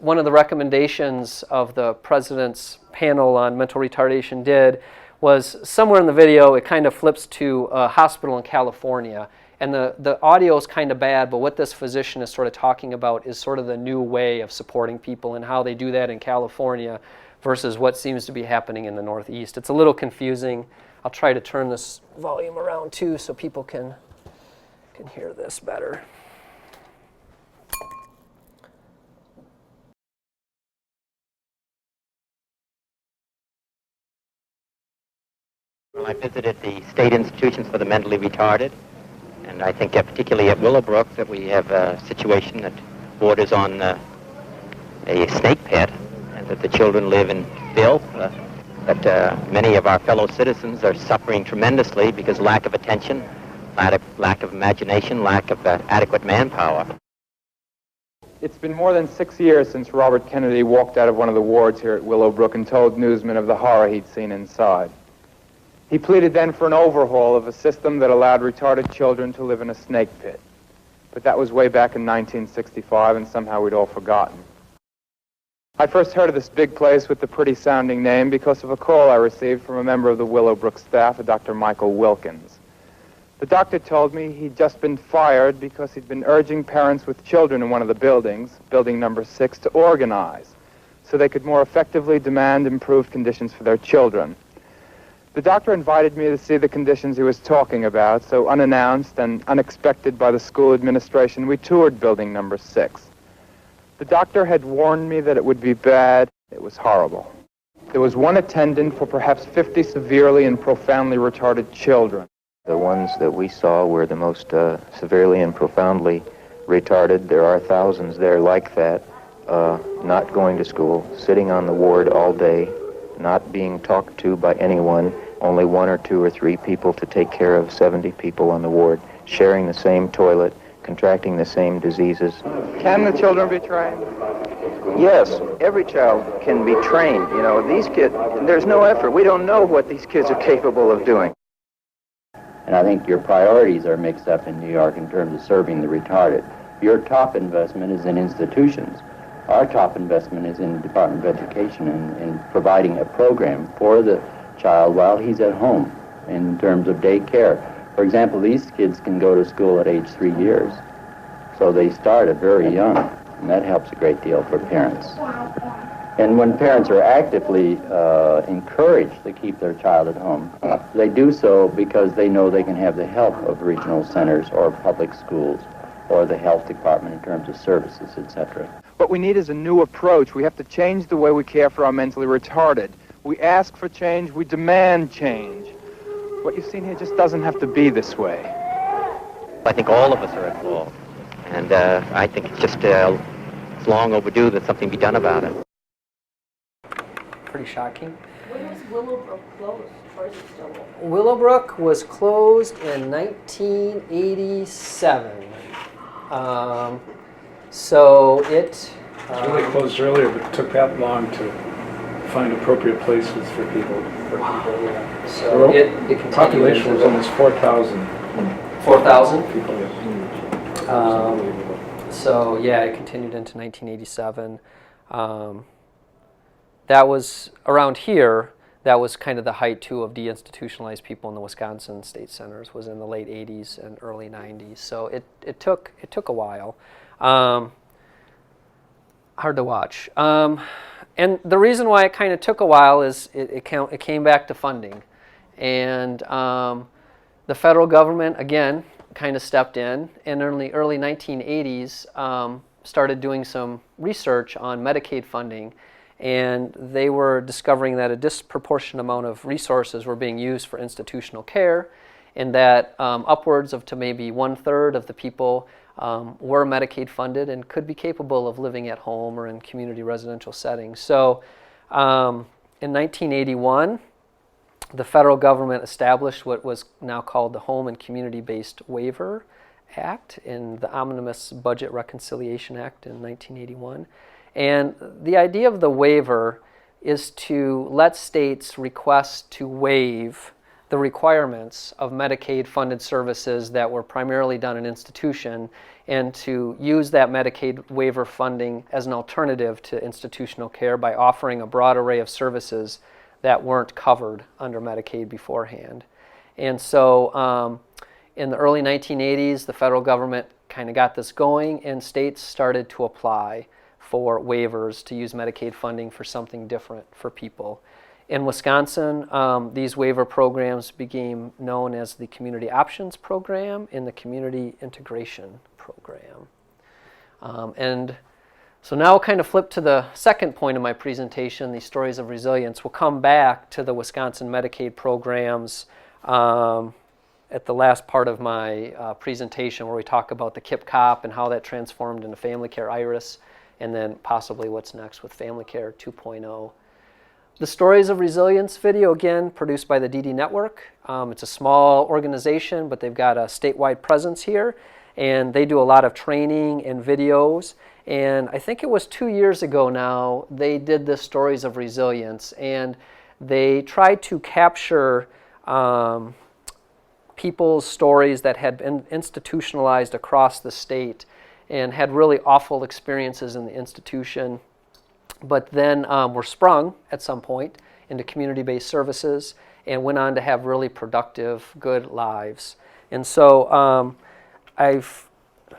one of the recommendations of the president's panel on mental retardation did was somewhere in the video it kind of flips to a hospital in California, and the audio is kind of bad, but what this physician is sort of talking about is sort of the new way of supporting people and how they do that in California versus what seems to be happening in the Northeast. It's a little confusing. I'll try to turn this volume around too so people can hear this better. Well, I visited the state institutions for the mentally retarded, and I think particularly at Willowbrook that we have a situation that borders on a snake pit, and that the children live in filth, that many of our fellow citizens are suffering tremendously because lack of attention, lack of imagination, lack of adequate manpower. It's been more than 6 years since Robert Kennedy walked out of one of the wards here at Willowbrook and told newsmen of the horror he'd seen inside. He pleaded then for an overhaul of a system that allowed retarded children to live in a snake pit. But that was way back in 1965, and somehow we'd all forgotten. I first heard of this big place with the pretty-sounding name because of a call I received from a member of the Willowbrook staff, a Dr. Michael Wilkins. The doctor told me he'd just been fired because he'd been urging parents with children in one of the buildings, building number 6, to organize so they could more effectively demand improved conditions for their children. The doctor invited me to see the conditions he was talking about, so unannounced and unexpected by the school administration, we toured building number 6. The doctor had warned me that it would be bad. It was horrible. There was one attendant for perhaps 50 severely and profoundly retarded children. The ones that we saw were the most severely and profoundly retarded. There are thousands there like that, not going to school, sitting on the ward all day, not being talked to by anyone, only 1 or 2 or 3 people to take care of 70 people on the ward, sharing the same toilet, contracting the same diseases. Can the children be trained? Yes, every child can be trained. You know, these kids, there's no effort. We don't know what these kids are capable of doing. And I think your priorities are mixed up in New York in terms of serving the retarded. Your top investment is in institutions. Our top investment is in the Department of Education and in providing a program for the child while he's at home in terms of day care. For example, these kids can go to school at age 3 years. So they start at very young, and that helps a great deal for parents. And when parents are actively encouraged to keep their child at home, they do so because they know they can have the help of regional centers or public schools or the health department in terms of services, etc. What we need is a new approach. We have to change the way we care for our mentally retarded. We ask for change, we demand change. What you've seen here just doesn't have to be this way. I think all of us are at fault, and I think it's just it's long overdue that something be done about it. Pretty shocking. When was Willowbrook closed, or is it still open? Willowbrook was closed in 1987. So it... Really closed earlier, but it took that long to find appropriate places for people. Yeah. So it continued. Population was almost 4,000. 4,000? People. So yeah, it continued into 1987. That was around here. That was kind of the height too of deinstitutionalized people in the Wisconsin state centers. Was in the late 80s and early 90s. So it took a while. Hard to watch. And the reason why it kind of took a while is it came back to funding, and the federal government again kind of stepped in and in the early 1980s started doing some research on Medicaid funding. And they were discovering that a disproportionate amount of resources were being used for institutional care, and that upwards of to maybe 1/3 of the people were Medicaid funded and could be capable of living at home or in community residential settings. So in 1981, the federal government established what was now called the Home and Community-Based Waiver Act in the omnibus Budget Reconciliation Act in 1981. And the idea of the waiver is to let states request to waive the requirements of Medicaid-funded services that were primarily done in institution, and to use that Medicaid waiver funding as an alternative to institutional care by offering a broad array of services that weren't covered under Medicaid beforehand. And so in the early 1980s, the federal government kind of got this going, and states started to apply for waivers to use Medicaid funding for something different for people. In Wisconsin, these waiver programs became known as the Community Options Program and the Community Integration Program. And So now we'll kind of flip to the second point of my presentation, the stories of resilience. We'll come back to the Wisconsin Medicaid programs at the last part of my presentation, where we talk about the KIP COP and how that transformed into Family Care Iris, and then possibly what's next with Family Care 2.0. The Stories of Resilience video, again, produced by the DD Network. It's a small organization, but they've got a statewide presence here, and they do a lot of training and videos. And I think it was 2 years ago now, they did the Stories of Resilience, and they tried to capture people's stories that had been institutionalized across the state and had really awful experiences in the institution, but then were sprung at some point into community-based services and went on to have really productive, good lives. And so I've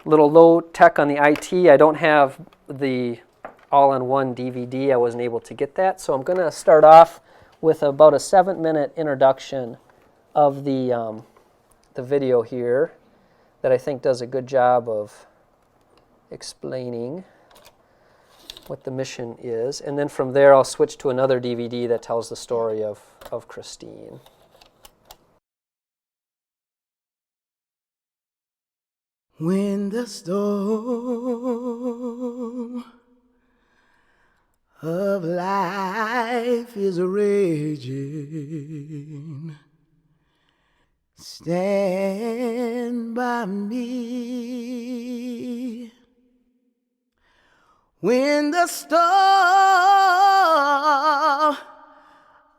a little low tech on the IT. I don't have the all-in-one DVD. I wasn't able to get that. So I'm going to start off with about a 7-minute introduction of the video here that I think does a good job of explaining what the mission is. And then from there I'll switch to another DVD that tells the story of Christine. When the storm of life is raging, stand by me. When the storm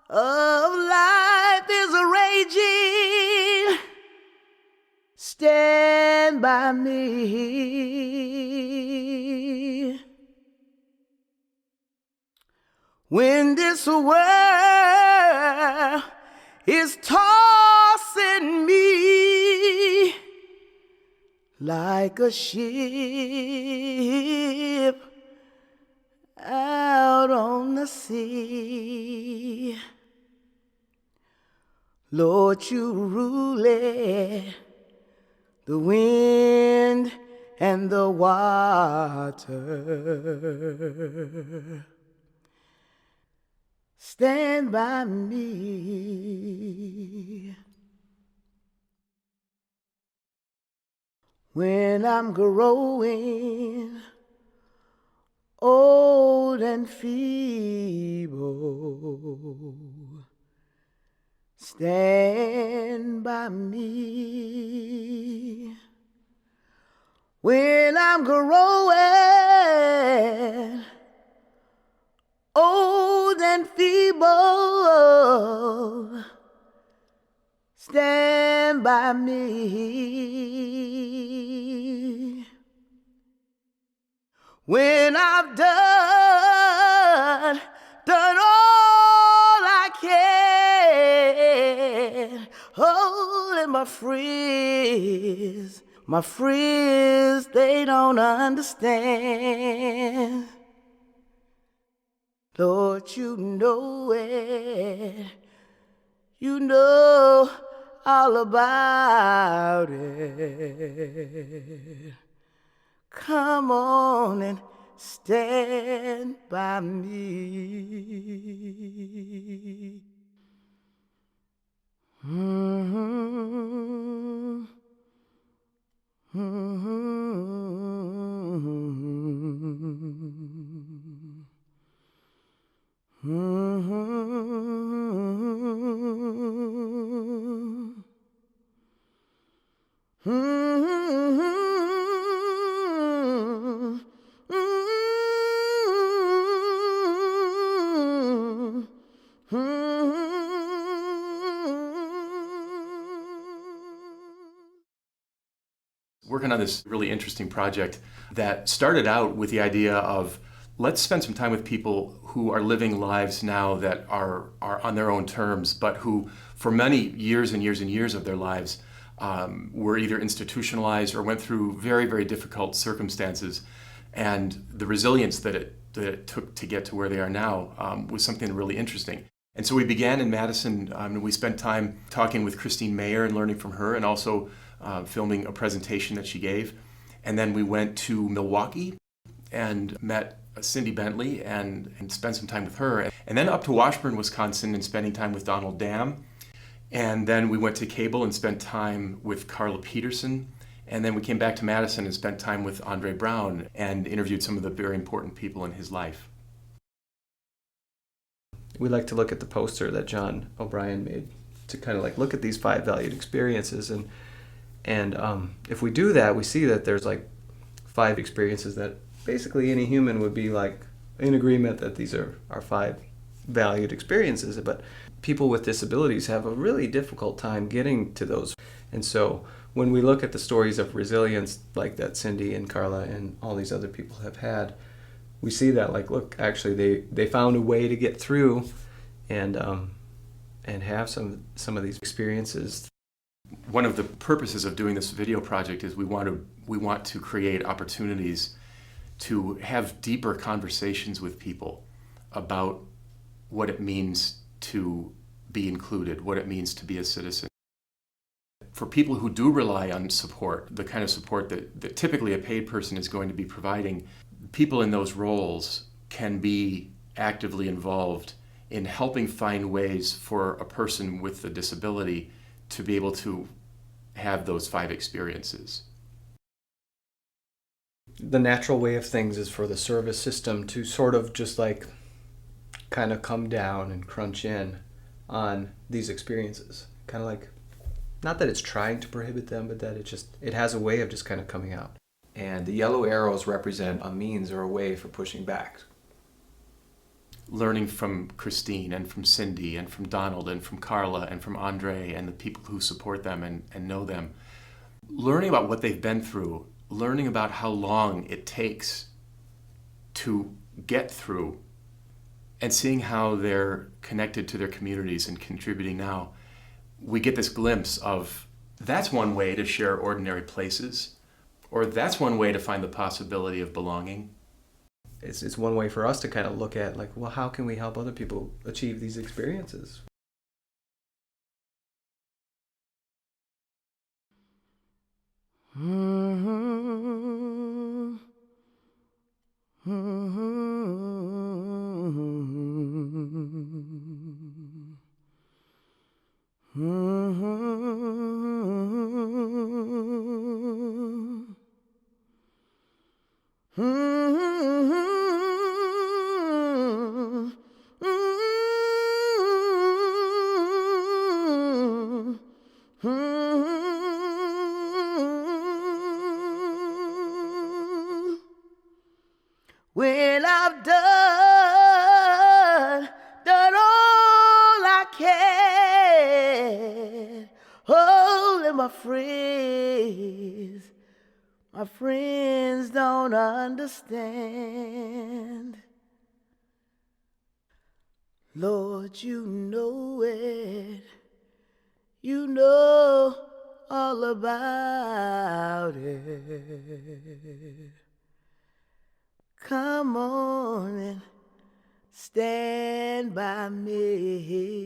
of life is raging, stand by me. When this world is tossing me like a ship out on the sea, Lord, you rule it, the wind and the water. Stand by me. When I'm growing old and feeble, stand by me. When I'm growing old and feeble, stand by me. When I've done all I can, oh, and my friends, they don't understand. Lord, you know it, you know all about it. Come on and stand by me. Mm-hmm. Mm-hmm. Mm-hmm. Mm-hmm. Working on this really interesting project that started out with the idea of let's spend some time with people who are living lives now that are on their own terms, but who for many years and years and years of their lives were either institutionalized or went through very, very difficult circumstances. And the resilience that it took to get to where they are now was something really interesting. And so we began in Madison, and we spent time talking with Christine Mayer and learning from her, and also filming a presentation that she gave. And then we went to Milwaukee and met Cindy Bentley and spent some time with her. And then up to Washburn, Wisconsin, and spending time with Donald Dam. And then we went to Cable and spent time with Carla Peterson. And then we came back to Madison and spent time with Andre Brown and interviewed some of the very important people in his life. We like to look at the poster that John O'Brien made to kind of like look at these 5 valued experiences. And if we do that, we see that there's like 5 experiences that basically any human would be like in agreement that these are our 5 valued experiences. But people with disabilities have a really difficult time getting to those. And so when we look at the stories of resilience like that Cindy and Carla and all these other people have had, we see that like, look, actually they found a way to get through and have some of these experiences. One of the purposes of doing this video project is we want to create opportunities to have deeper conversations with people about what it means to be included, what it means to be a citizen. For people who do rely on support, the kind of support that typically a paid person is going to be providing, people in those roles can be actively involved in helping find ways for a person with a disability to be able to have those 5 experiences. The natural way of things is for the service system to sort of just like kind of come down and crunch in on these experiences. Kind of like, not that it's trying to prohibit them, but that it has a way of just kind of coming out. And the yellow arrows represent a means or a way for pushing back. Learning from Christine and from Cindy and from Donald and from Carla and from Andre and the people who support them and know them. Learning about what they've been through, learning about how long it takes to get through, and seeing how they're connected to their communities and contributing now. We get this glimpse of, that's one way to share ordinary places, or that's one way to find the possibility of belonging. It's one way for us to kind of look at like, well, how can we help other people achieve these experiences? When I've done all I can, oh, and my friends don't understand. Lord, you know it, you know all about it. Come on and stand by me.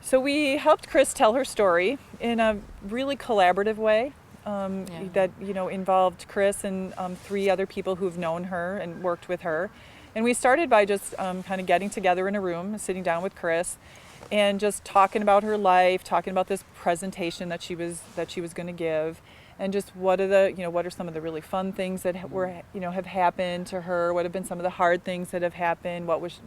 So we helped Chris tell her story in a really collaborative way that involved Chris and 3 other people who've known her and worked with her. And we started by just kind of getting together in a room, sitting down with Chris, and just talking about her life, talking about this presentation that she was going to give, and just what are some of the really fun things that have happened to her, what have been some of the hard things that have happened, what was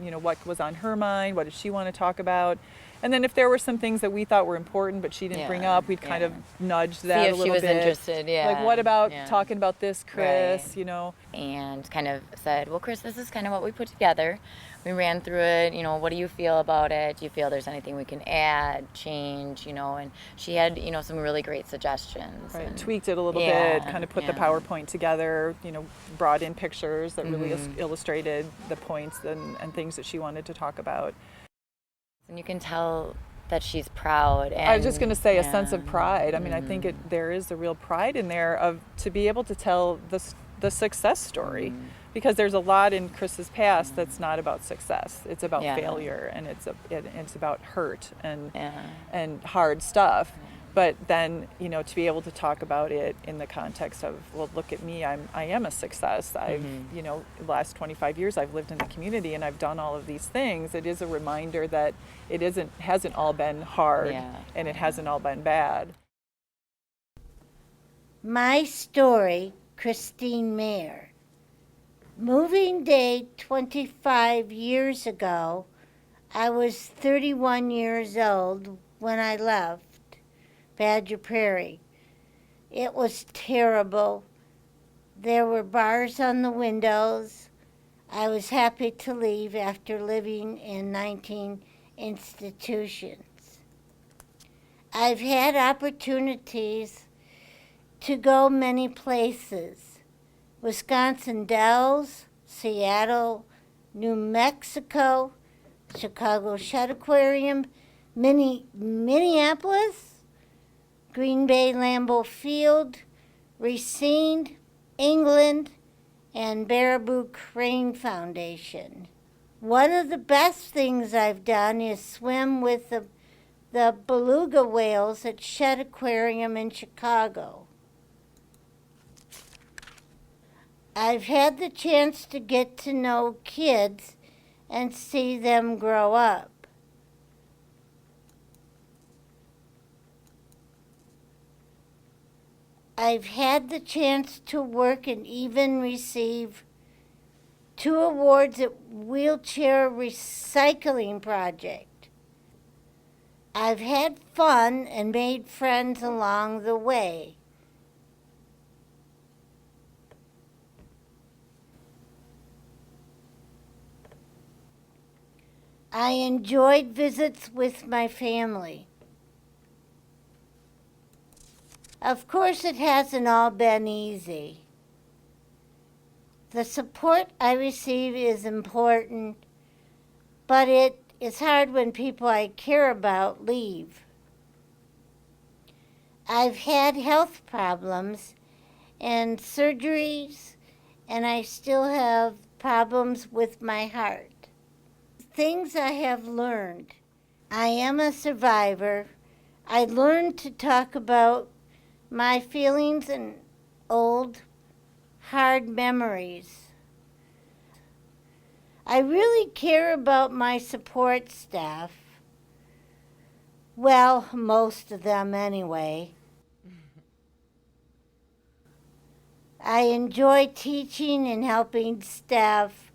on her mind, what did she want to talk about. And then if there were some things that we thought were important but she didn't bring up, we'd kind of nudge that if a little she was bit. interested, Like, what about talking about this, Chris? Right. You know. And kind of said, well, Chris, this is kind of what we put together. We ran through it, you know, what do you feel about it? Do you feel there's anything we can add, change, you know? And she had, you know, some really great suggestions. Right, and tweaked it a little bit, kind of put the PowerPoint together, you know, brought in pictures that really illustrated the points and things that she wanted to talk about. And you can tell that she's proud. And, I was just going to say a sense of pride. I mean, I think there is a real pride in there to be able to tell the success story, because there's a lot in Chris's past that's not about success. It's about failure, and it's about hurt and hard stuff. But then, you know, to be able to talk about it in the context of, well, look at me, I am a success. I've, you know, the last 25 years I've lived in the community and I've done all of these things. It is a reminder that it hasn't all been hard and it hasn't all been bad. My story, Christine Mayer. Moving day 25 years ago, I was 31 years old when I left Badger Prairie. It was terrible. There were bars on the windows. I was happy to leave after living in 19 institutions. I've had opportunities to go many places. Wisconsin Dells, Seattle, New Mexico, Chicago Shedd Aquarium, Minneapolis, Green Bay Lambeau Field, Racine, England, and Baraboo Crane Foundation. One of the best things I've done is swim with the beluga whales at Shedd Aquarium in Chicago. I've had the chance to get to know kids and see them grow up. I've had the chance to work and even receive 2 awards at Wheelchair Recycling Project. I've had fun and made friends along the way. I enjoyed visits with my family. Of course, it hasn't all been easy. The support I receive is important, but it is hard when people I care about leave. I've had health problems and surgeries, and I still have problems with my heart. Things I have learned. I am a survivor. I learned to talk about my feelings and old, hard memories. I really care about my support staff. Well, most of them anyway. I enjoy teaching and helping staff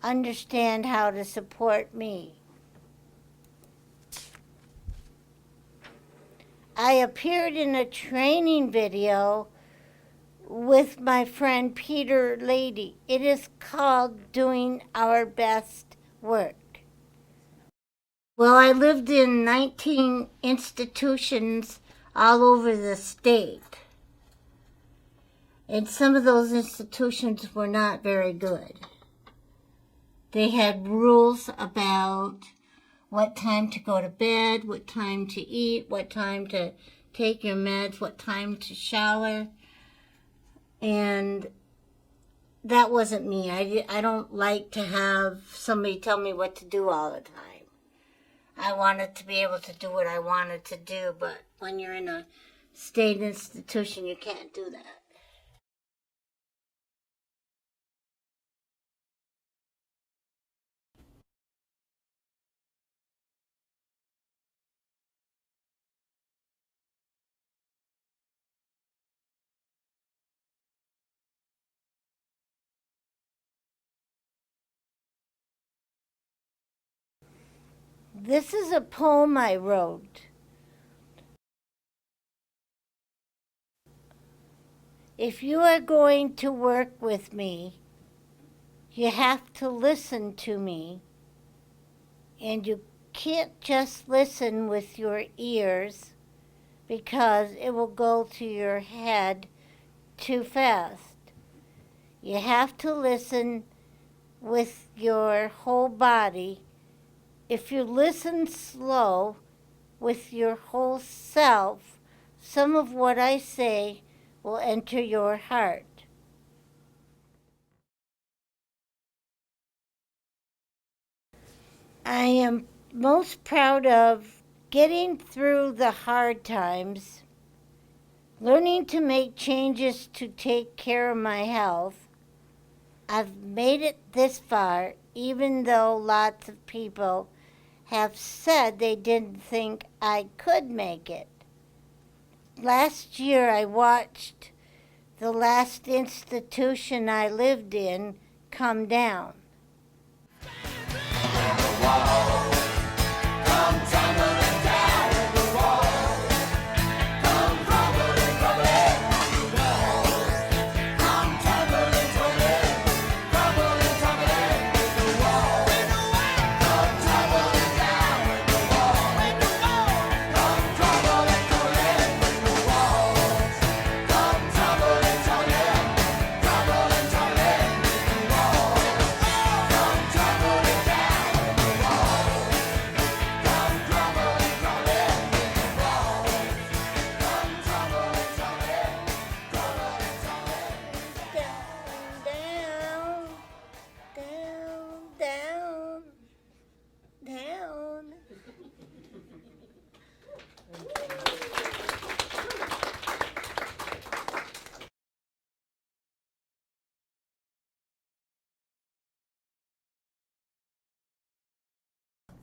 understand how to support me. I appeared in a training video with my friend Peter Lady. It is called Doing Our Best Work. Well, I lived in 19 institutions all over the state. And some of those institutions were not very good. They had rules about what time to go to bed, what time to eat, what time to take your meds, what time to shower. And that wasn't me. I don't like to have somebody tell me what to do all the time. I wanted to be able to do what I wanted to do, but when you're in a state institution, you can't do that. This is a poem I wrote. If you are going to work with me, you have to listen to me. And you can't just listen with your ears because it will go to your head too fast. You have to listen with your whole body. If you listen slow with your whole self, some of what I say will enter your heart. I am most proud of getting through the hard times, learning to make changes to take care of my health. I've made it this far, even though lots of people have said they didn't think I could make it. Last year I watched the last institution I lived in come down.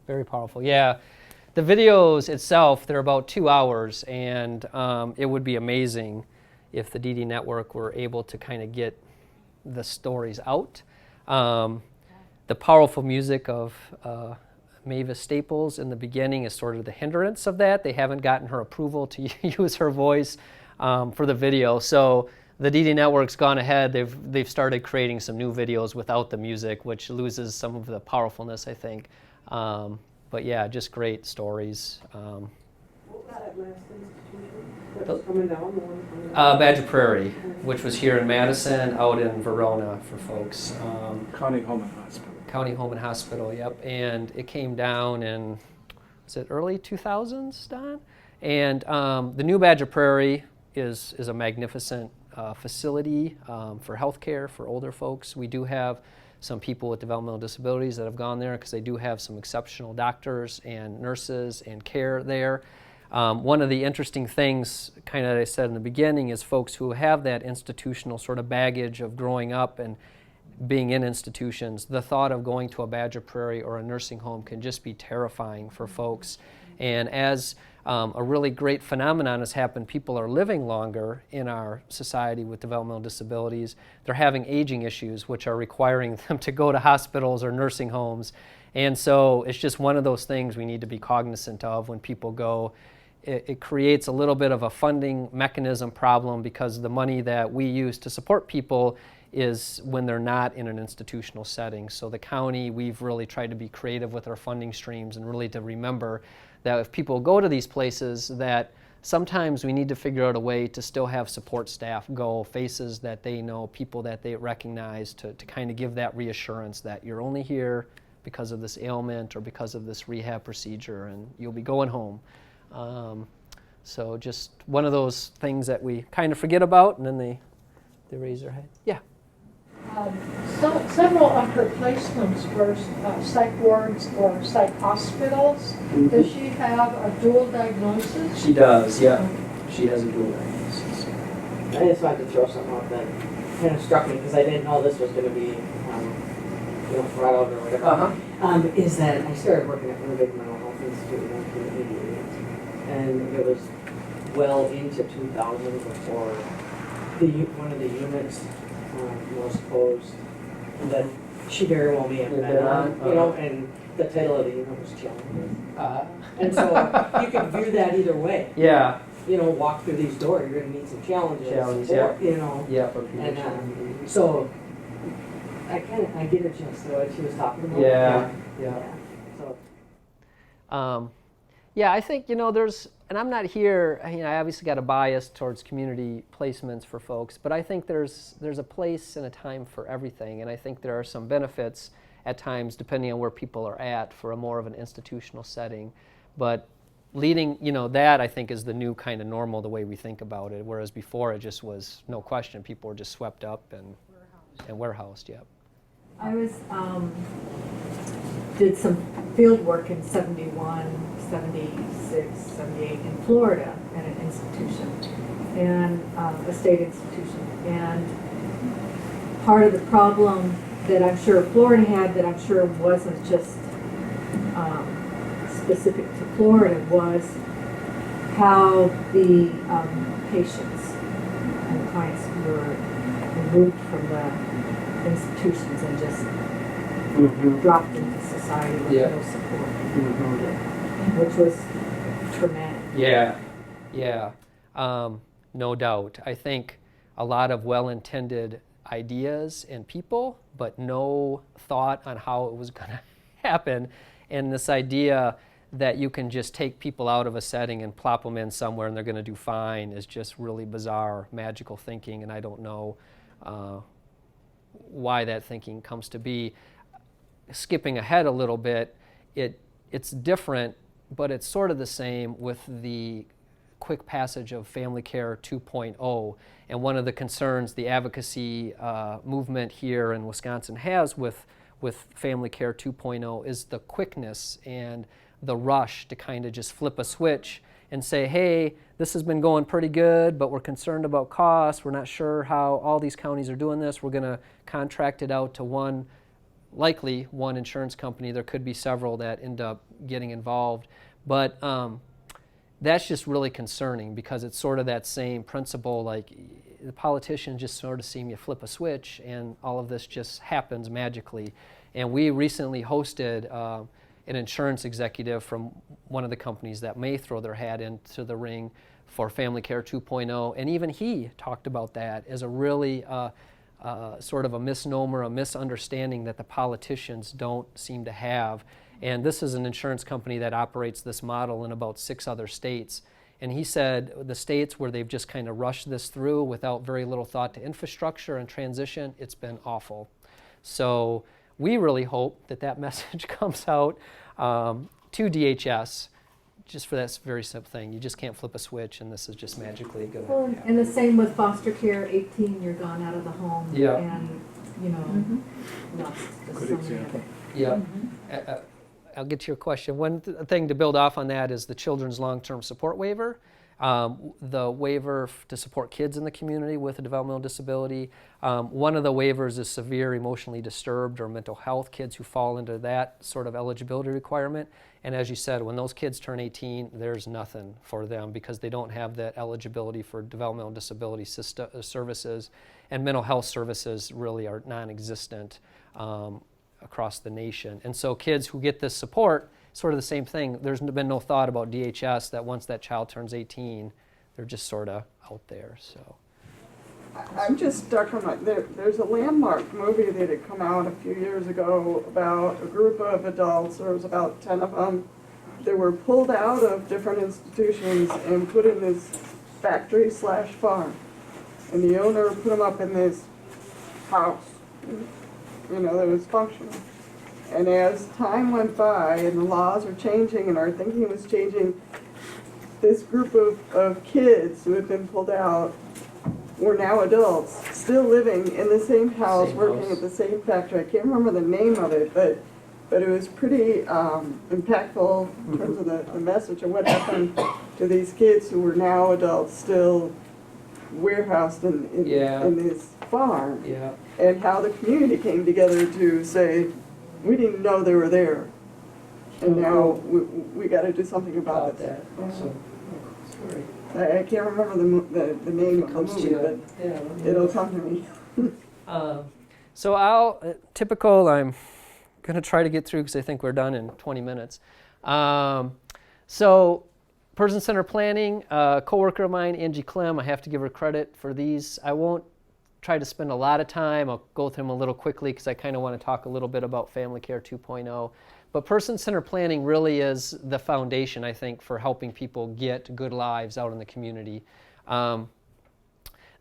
Very powerful. Yeah. The videos itself, they're about 2 hours, and it would be amazing if the DD Network were able to kind of get the stories out. The powerful music of Mavis Staples in the beginning is sort of the hindrance of that. They haven't gotten her approval to use her voice for the video. So the DD Network's gone ahead. They've started creating some new videos without the music, which loses some of the powerfulness, I think. But yeah, just great stories. What was that last institution that was coming down? Badger Prairie, which was here in Madison, out in Verona for folks. County Home and Hospital. County Home and Hospital, yep. And it came down in, was it early 2000s, Don? And the new Badger Prairie is a magnificent facility for healthcare for older folks. We do have some people with developmental disabilities that have gone there because they do have some exceptional doctors and nurses and care there. One of the interesting things, kind of I said in the beginning, is folks who have that institutional sort of baggage of growing up and being in institutions, the thought of going to a Badger Prairie or a nursing home can just be terrifying for folks. And as a really great phenomenon has happened, people are living longer in our society with developmental disabilities. They're having aging issues, which are requiring them to go to hospitals or nursing homes. And so it's just one of those things we need to be cognizant of when people go. It creates a little bit of a funding mechanism problem because the money that we use to support people is when they're not in an institutional setting. So the county, we've really tried to be creative with our funding streams and really to remember that if people go to these places, that sometimes we need to figure out a way to still have support staff go, faces that they know, people that they recognize, to kind of give that reassurance that you're only here because of this ailment or because of this rehab procedure and you'll be going home. So just one of those things that we kind of forget about, and then they raise their head. Yeah. Several of her placements were psych wards or psych hospitals. Does she have a dual diagnosis? She does, yeah. She has a dual diagnosis. I just wanted to throw something out that kind of struck me because I didn't know this was going to be, brought out or whatever. Is that I started working at one big mental health institute in 1988, and it was well into 2000 before one of the units was closed. And then she very well may have You've been been on, on, you know, and the title of the unit was Challenges. Uh, And so you could view that either way. yeah. You know, walk through these doors, you're gonna meet some challenges. Challenges, or, yeah. You know. Yeah, for people. And so I get a chance to know what she was talking about. Yeah. So. Yeah, I think, there's, and I'm not here, I obviously got a bias towards community placements for folks, but I think there's a place and a time for everything, and I think there are some benefits at times, depending on where people are at, for a more of an institutional setting. But leading, that I think is the new kind of normal, the way we think about it, whereas before it just was no question. People were just swept up and warehoused, yeah. I was, did some field work in 71, 76, 78 in Florida at an institution, and a state institution. And part of the problem that I'm sure Florida had, that I'm sure wasn't just specific to Florida, was how the patients and the clients were removed from the institutions and just dropped into society with no support, which was traumatic. Yeah, no doubt. I think a lot of well-intended ideas and people, but no thought on how it was going to happen. And this idea that you can just take people out of a setting and plop them in somewhere and they're going to do fine is just really bizarre, magical thinking, and I don't know why that thinking comes to be. Skipping ahead a little bit, it's different, but it's sort of the same with the quick passage of Family Care 2.0. And one of the concerns the advocacy movement here in Wisconsin has with Family Care 2.0 is the quickness and the rush to kind of just flip a switch and say, hey, this has been going pretty good, but we're concerned about costs. We're not sure how all these counties are doing this. We're going to contract it out to likely one insurance company. There could be several that end up getting involved. But that's just really concerning, because it's sort of that same principle, like the politicians just sort of seem you flip a switch and all of this just happens magically. And we recently hosted an insurance executive from one of the companies that may throw their hat into the ring for Family Care 2.0, and even he talked about that as a really sort of a misnomer, a misunderstanding that the politicians don't seem to have. And this is an insurance company that operates this model in about 6 other states. And he said the states where they've just kind of rushed this through without very little thought to infrastructure and transition, it's been awful. So we really hope that message comes out to DHS, just for that very simple thing. You just can't flip a switch and this is just magically going to happen. And the same with foster care. 18, you're gone out of the home. Yeah. And, lost to Good so example. Yeah. I'll get to your question. One thing to build off on that is the Children's Long-Term Support Waiver. The waiver to support kids in the community with a developmental disability. One of the waivers is severe emotionally disturbed or mental health, kids who fall into that sort of eligibility requirement. And as you said, when those kids turn 18, there's nothing for them because they don't have that eligibility for developmental disability services, and mental health services really are non-existent across the nation. And so kids who get this support, sort of the same thing. There's been no thought about DHS that once that child turns 18, they're just sort of out there. So I'm just stuck on there's a landmark movie that had come out a few years ago about a group of adults. There was about 10 of them. They were pulled out of different institutions and put in this factory/farm. And the owner put them up in this house, that was functional. And as time went by and the laws were changing and our thinking was changing, this group of kids who had been pulled out were now adults, still living in the same house, working at the same factory. I can't remember the name of it, but it was pretty impactful in terms of the message of what happened to these kids who were now adults, still warehoused in this farm. Yeah. And how the community came together to say, we didn't know they were there, and now we got to do something about that. Sorry. I can't remember the name of the movie, but it'll come to me. So I'm going to try to get through because I think we're done in 20 minutes. So person-centered planning, a coworker of mine, Angie Clem, I have to give her credit for these. I won't try to spend a lot of time. I'll go through them a little quickly because I kind of want to talk a little bit about Family Care 2.0. But person-centered planning really is the foundation, I think, for helping people get good lives out in the community.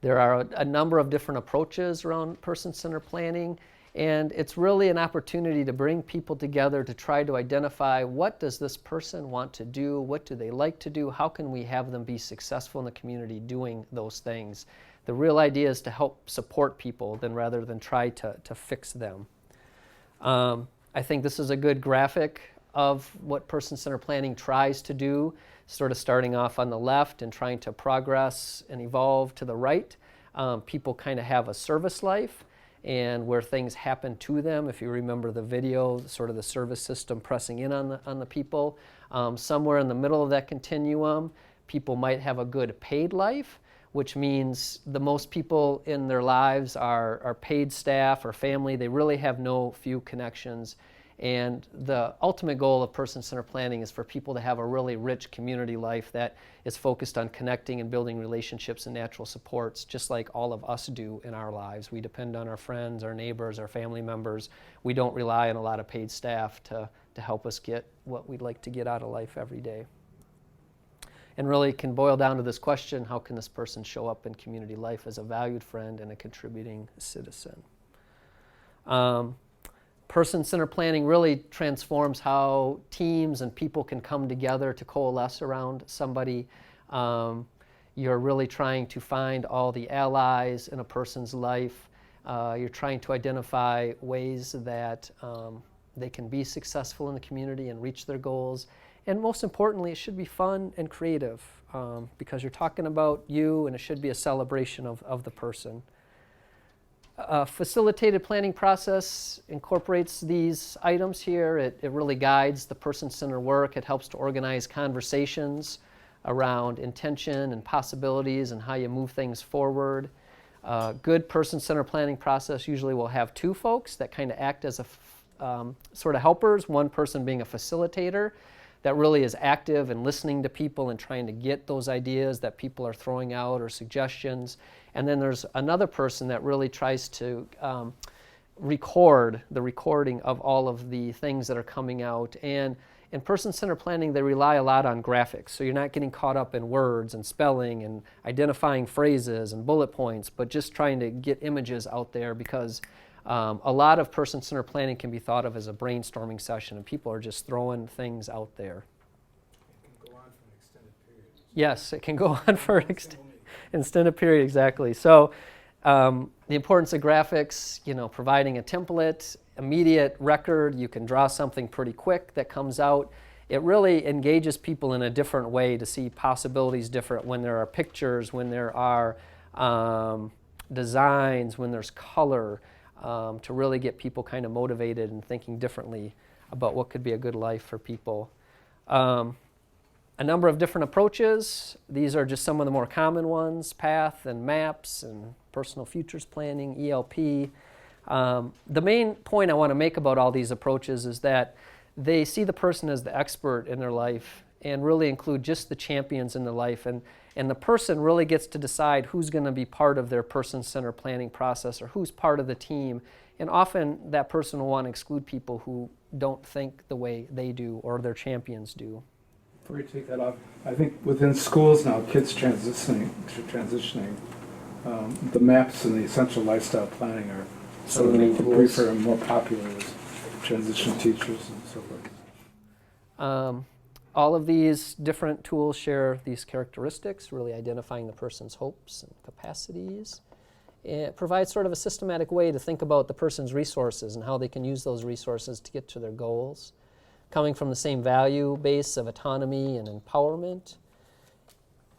There are a number of different approaches around person-centered planning, and it's really an opportunity to bring people together to try to identify what does this person want to do, what do they like to do, how can we have them be successful in the community doing those things. The real idea is to help support people rather than try to fix them. I think this is a good graphic of what person-centered planning tries to do, sort of starting off on the left and trying to progress and evolve to the right. People kind of have a service life and where things happen to them. If you remember the video, sort of the service system pressing in on the people. Somewhere in the middle of that continuum, people might have a good paid life, which means the most people in their lives are paid staff or family. They really have no few connections. And the ultimate goal of person-centered planning is for people to have a really rich community life that is focused on connecting and building relationships and natural supports, just like all of us do in our lives. We depend on our friends, our neighbors, our family members. We don't rely on a lot of paid staff to help us get what we'd like to get out of life every day. And really can boil down to this question: how can this person show up in community life as a valued friend and a contributing citizen? Person-centered planning really transforms how teams and people can come together to coalesce around somebody. You're really trying to find all the allies in a person's life. You're trying to identify ways that they can be successful in the community and reach their goals. And most importantly, it should be fun and creative because you're talking about you, and it should be a celebration of the person. A facilitated planning process incorporates these items here. It really guides the person-centered work. It helps to organize conversations around intention and possibilities and how you move things forward. Good person-centered planning process usually will have two folks that kind of act as sort of helpers, one person being a facilitator that really is active and listening to people and trying to get those ideas that people are throwing out or suggestions. And then there's another person that really tries to record the recording of all of the things that are coming out. And in person-centered planning, they rely a lot on graphics. So you're not getting caught up in words and spelling and identifying phrases and bullet points, but just trying to get images out there because a lot of person-centered planning can be thought of as a brainstorming session, and people are just throwing things out there. It can go on for an extended period. Yes, it can go on for an extended period, exactly. So the importance of graphics, providing a template, immediate record, you can draw something pretty quick that comes out. It really engages people in a different way to see possibilities different when there are pictures, when there are designs, when there's color. To really get people kind of motivated and thinking differently about what could be a good life for people. A number of different approaches. These are just some of the more common ones: PATH and MAPS and personal futures planning, ELP. The main point I want to make about all these approaches is that they see the person as the expert in their life and really include just the champions in their life. And the person really gets to decide who's going to be part of their person-centered planning process or who's part of the team. And often that person will want to exclude people who don't think the way they do or their champions do. Before you take that off, I think within schools now, kids transitioning, the MAPS and the essential lifestyle planning are Some of the main tools. briefer and more popular as transition teachers and so forth. All of these different tools share these characteristics, really identifying the person's hopes and capacities. It provides sort of a systematic way to think about the person's resources and how they can use those resources to get to their goals, coming from the same value base of autonomy and empowerment.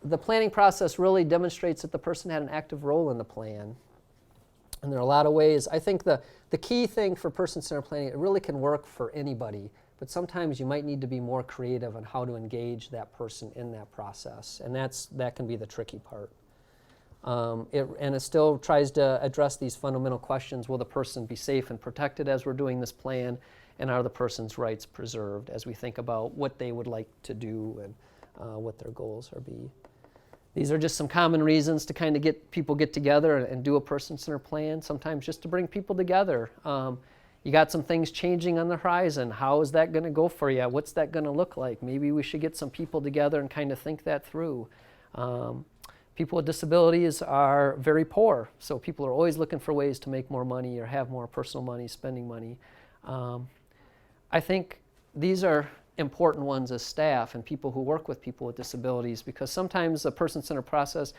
The planning process really demonstrates that the person had an active role in the plan. And there are a lot of ways. I think the key thing for person-centered planning, it really can work for anybody. But sometimes you might need to be more creative on how to engage that person in that process. And that can be the tricky part. And it still tries to address these fundamental questions. Will the person be safe and protected as we're doing this plan? And are the person's rights preserved as we think about what they would like to do and what their goals are be? These are just some common reasons to kind of get people get together and do a person-centered plan, sometimes just to bring people together. You got some things changing on the horizon. How is that going to go for you? What's that going to look like? Maybe we should get some people together and kind of think that through. People with disabilities are very poor, so people are always looking for ways to make more money or have more personal money, spending money. I think these are important ones as staff and people who work with people with disabilities, because sometimes a person-centered process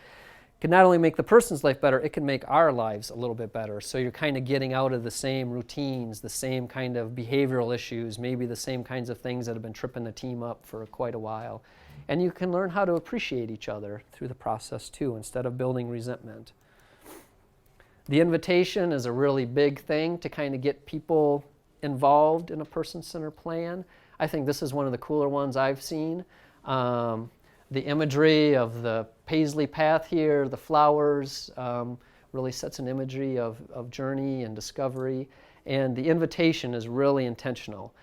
can not only make the person's life better, it can make our lives a little bit better. So you're kind of getting out of the same routines, the same kind of behavioral issues, maybe the same kinds of things that have been tripping the team up for quite a while. And you can learn how to appreciate each other through the process too, instead of building resentment. The invitation is a really big thing to kind of get people involved in a person-centered plan. I think this is one of the cooler ones I've seen. The imagery of the Paisley Path here, the flowers, really sets an imagery of journey and discovery. And the invitation is really intentional,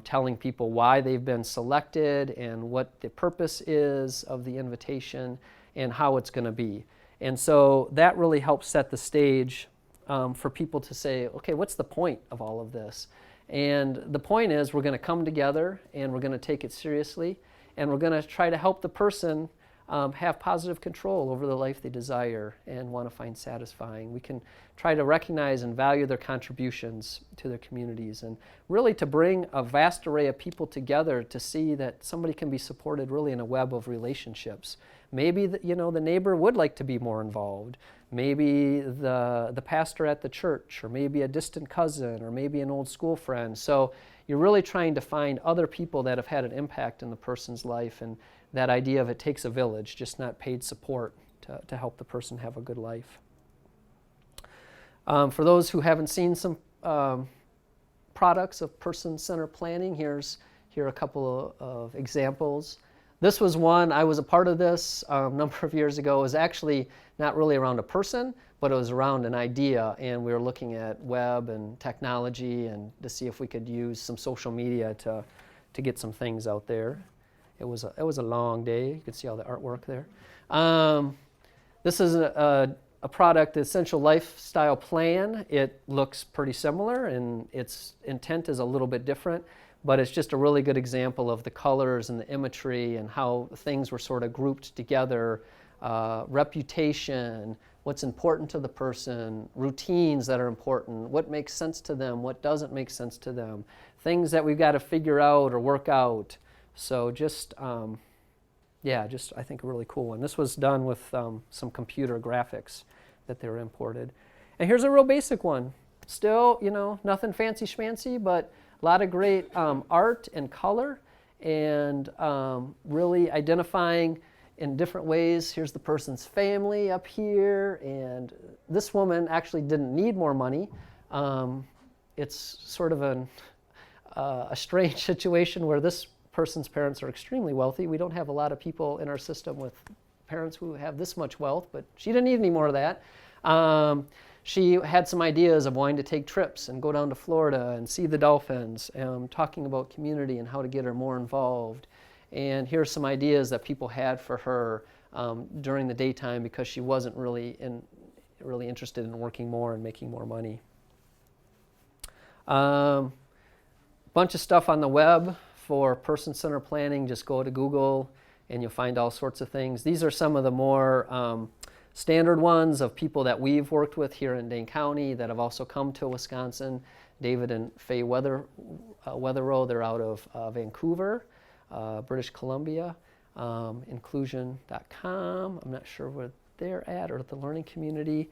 telling people why they've been selected and what the purpose is of the invitation and how it's going to be. And so that really helps set the stage for people to say, okay, what's the point of all of this? And the point is we're going to come together and we're going to take it seriously, and we're going to try to help the person have positive control over the life they desire and want to find satisfying. We can try to recognize and value their contributions to their communities, and really to bring a vast array of people together to see that somebody can be supported really in a web of relationships. Maybe the neighbor would like to be more involved. Maybe the pastor at the church, or maybe a distant cousin, or maybe an old school friend. So you're really trying to find other people that have had an impact in the person's life, and that idea of it takes a village, just not paid support to help the person have a good life. For those who haven't seen some products of person-centered planning, here are a couple of examples. This was one, I was a part of this a number of years ago. It was actually not really around a person, but it was around an idea, and we were looking at web and technology and to see if we could use some social media to get some things out there. It was a long day. You can see all the artwork there. This is a product, Essential Lifestyle Plan. It looks pretty similar, and its intent is a little bit different, but it's just a really good example of the colors and the imagery and how things were sort of grouped together. Reputation, what's important to the person, routines that are important, what makes sense to them, what doesn't make sense to them, things that we've got to figure out or work out. So just I think a really cool one. This was done with some computer graphics that they were imported. And here's a real basic one. Still, nothing fancy schmancy, but a lot of great art and color, and really identifying in different ways. Here's the person's family up here, and this woman actually didn't need more money. It's sort of a strange situation where this person's parents are extremely wealthy. We don't have a lot of people in our system with parents who have this much wealth, but she didn't need any more of that. She had some ideas of wanting to take trips and go down to Florida and see the dolphins, talking about community and how to get her more involved. And here's some ideas that people had for her during the daytime, because she wasn't really interested in working more and making more money. Bunch of stuff on the web for person-centered planning. Just go to Google and you'll find all sorts of things. These are some of the more standard ones of people that we've worked with here in Dane County that have also come to Wisconsin. David and Faye Weatherow, they're out of Vancouver, British Columbia. Inclusion.com, I'm not sure where they're at, or at the Learning Community.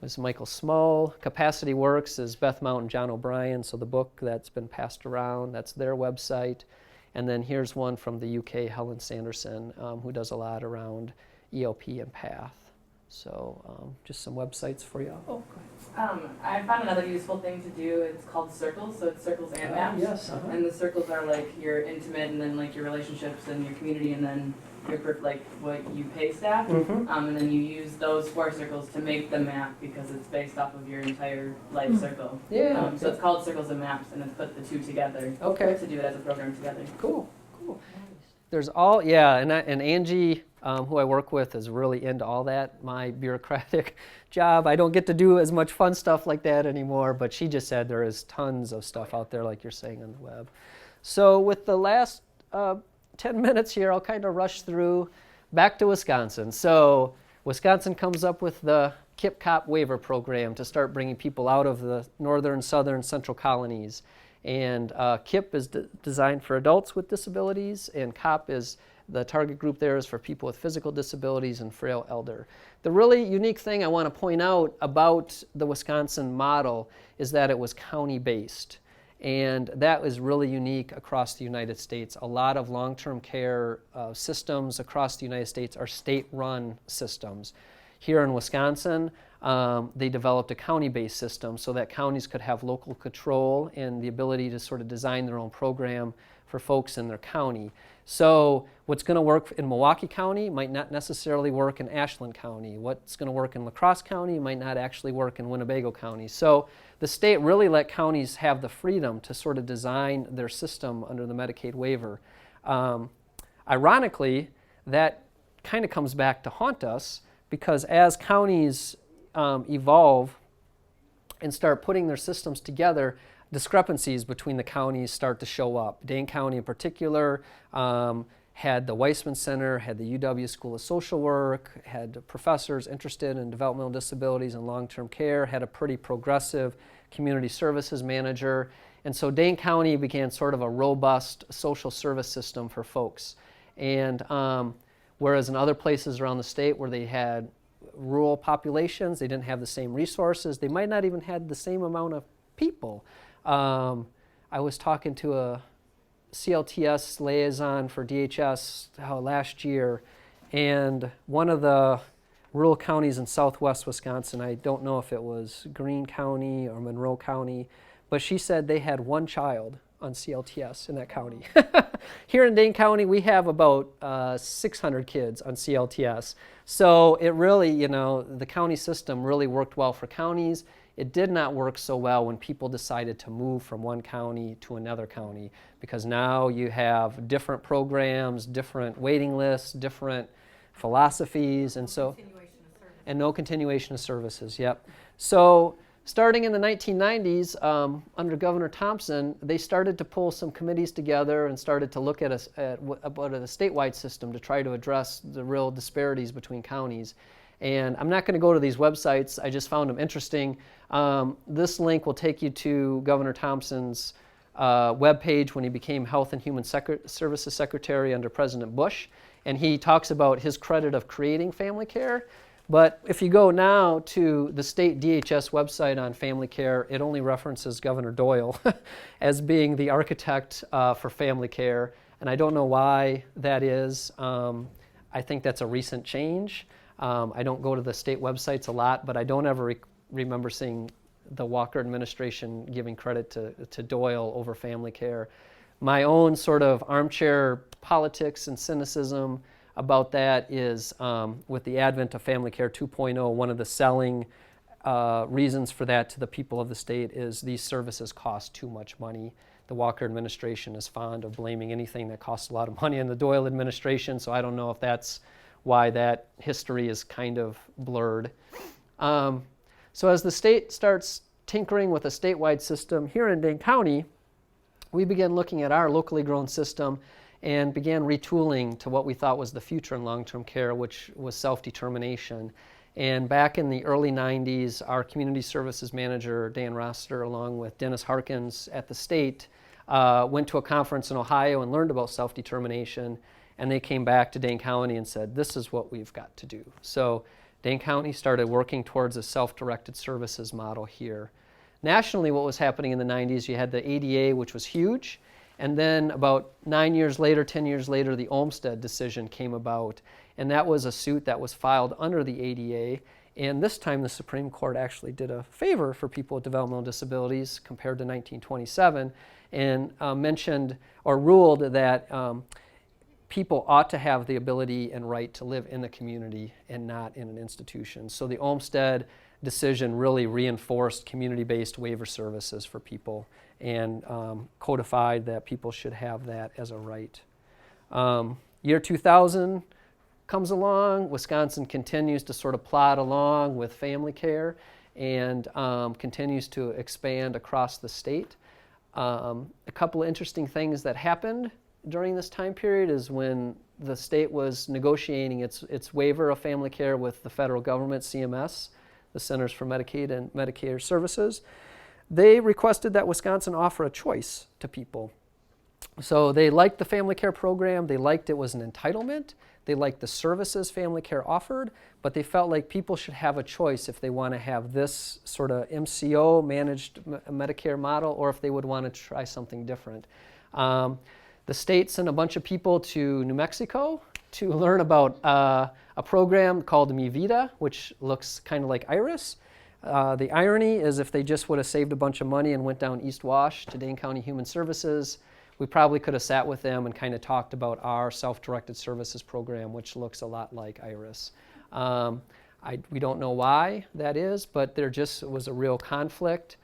There's Michael Small. Capacity Works is Beth Mount and John O'Brien, so the book that's been passed around, that's their website. And then here's one from the UK, Helen Sanderson, who does a lot around ELP and PATH. So just some websites for you. Oh, I found another useful thing to do. It's called Circles, so it's circles and maps. Yes. And the circles are like your intimate, and then like your relationships and your community, and then like what you pay staff, Mhm. and then you use those 4 circles to make the map because it's based off of your entire life circle. Yeah. So it's called Circles and Maps, and it's put the 2 together. Okay. To do it as a program together. Cool. There's all, yeah, and Angie, who I work with, is really into all that. My bureaucratic job, I don't get to do as much fun stuff like that anymore, but she just said there is tons of stuff out there, like you're saying, on the web. So with the last 10 minutes here, I'll kind of rush through back to Wisconsin. So Wisconsin comes up with the KIPP-COP waiver program to start bringing people out of the northern, southern, central colonies. And KIPP is designed for adults with disabilities, and COP is the target group there is for people with physical disabilities and frail elder. The really unique thing I want to point out about the Wisconsin model is that it was county-based. And that is really unique across the United States. A lot of long-term care systems across the United States are state-run systems. Here in Wisconsin, they developed a county-based system so that counties could have local control and the ability to sort of design their own program for folks in their county. So what's going to work in Milwaukee County might not necessarily work in Ashland County. What's going to work in La Crosse County might not actually work in Winnebago County. So the state really let counties have the freedom to sort of design their system under the Medicaid waiver. Ironically, that kind of comes back to haunt us, because as counties evolve and start putting their systems together, discrepancies between the counties start to show up. Dane County in particular had the Weissman Center, had the UW School of Social Work, had professors interested in developmental disabilities and long-term care, had a pretty progressive community services manager. And so Dane County began sort of a robust social service system for folks. And whereas in other places around the state where they had rural populations, they didn't have the same resources, they might not even had the same amount of people. I was talking to a CLTS liaison for DHS last year, and one of the rural counties in southwest Wisconsin, I don't know if it was Greene County or Monroe County, but she said they had 1 child on CLTS in that county. Here in Dane County, we have about 600 kids on CLTS. So it really, the county system really worked well for counties. It did not work so well when people decided to move from one county to another county, because now you have different programs, different waiting lists, different philosophies, and no continuation of services. Yep. So starting in the 1990s, under Governor Thompson, they started to pull some committees together and started to look at a statewide system to try to address the real disparities between counties. And I'm not going to go to these websites. I just found them interesting. This link will take you to Governor Thompson's webpage when he became Health and Human Services Secretary under President Bush. And he talks about his credit of creating family care. But if you go now to the state DHS website on family care, it only references Governor Doyle as being the architect for family care. And I don't know why that is. I think that's a recent change. I don't go to the state websites a lot, but I don't ever remember seeing the Walker administration giving credit to Doyle over family care. My own sort of armchair politics and cynicism about that is with the advent of Family Care 2.0, one of the selling reasons for that to the people of the state is these services cost too much money. The Walker administration is fond of blaming anything that costs a lot of money on the Doyle administration, so I don't know if that's why that history is kind of blurred. So as the state starts tinkering with a statewide system, here in Dane County, we began looking at our locally grown system and began retooling to what we thought was the future in long-term care, which was self-determination. And back in the early 90s, our community services manager, Dan Roster, along with Dennis Harkins at the state, went to a conference in Ohio and learned about self-determination. And they came back to Dane County and said, this is what we've got to do. So Dane County started working towards a self-directed services model here. Nationally, what was happening in the 90s, you had the ADA, which was huge. And then about 9 years later, 10 years later, the Olmstead decision came about. And that was a suit that was filed under the ADA. And this time the Supreme Court actually did a favor for people with developmental disabilities compared to 1927 and mentioned or ruled that people ought to have the ability and right to live in the community and not in an institution. So the Olmsted decision really reinforced community-based waiver services for people and codified that people should have that as a right. Year 2000 comes along. Wisconsin continues to sort of plod along with family care and continues to expand across the state. A couple of interesting things that happened during this time period is when the state was negotiating its waiver of family care with the federal government, CMS, the Centers for Medicaid and Medicare Services. They requested that Wisconsin offer a choice to people. So they liked the family care program, they liked it was an entitlement, they liked the services family care offered, but they felt like people should have a choice if they want to have this sort of MCO, managed Medicare model, or if they would want to try something different. The state sent a bunch of people to New Mexico to learn about a program called Mi Vida, which looks kind of like IRIS. The irony is if they just would have saved a bunch of money and went down East Wash to Dane County Human Services, we probably could have sat with them and kind of talked about our self-directed services program, which looks a lot like IRIS. We don't know why that is, but there just was a real conflict.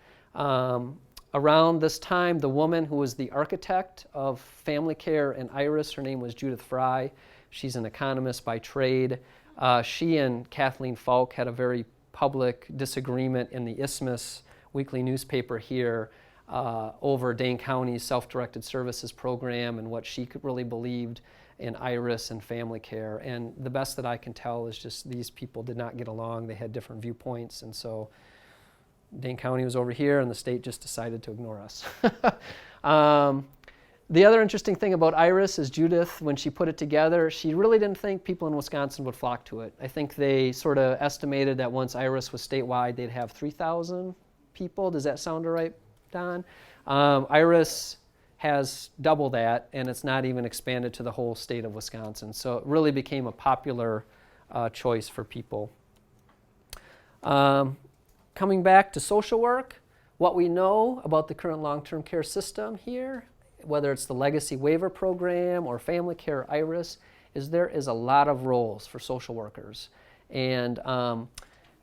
Around this time, the woman who was the architect of family care and IRIS, her name was Judith Fry. She's an economist by trade. She and Kathleen Falk had a very public disagreement in the Isthmus weekly newspaper here over Dane County's self-directed services program and what she really believed in IRIS and family care. And the best that I can tell is just these people did not get along. They had different viewpoints, and so Dane County was over here and the state just decided to ignore us. The other interesting thing about IRIS is Judith, when she put it together, she really didn't think people in Wisconsin would flock to it. I think they sort of estimated that once IRIS was statewide, they'd have 3,000 people. Does that sound all right, Don? IRIS has double that, and it's not even expanded to the whole state of Wisconsin. So it really became a popular choice for people. Coming back to social work, what we know about the current long-term care system here, whether it's the Legacy Waiver Program or Family Care IRIS, is there is a lot of roles for social workers. And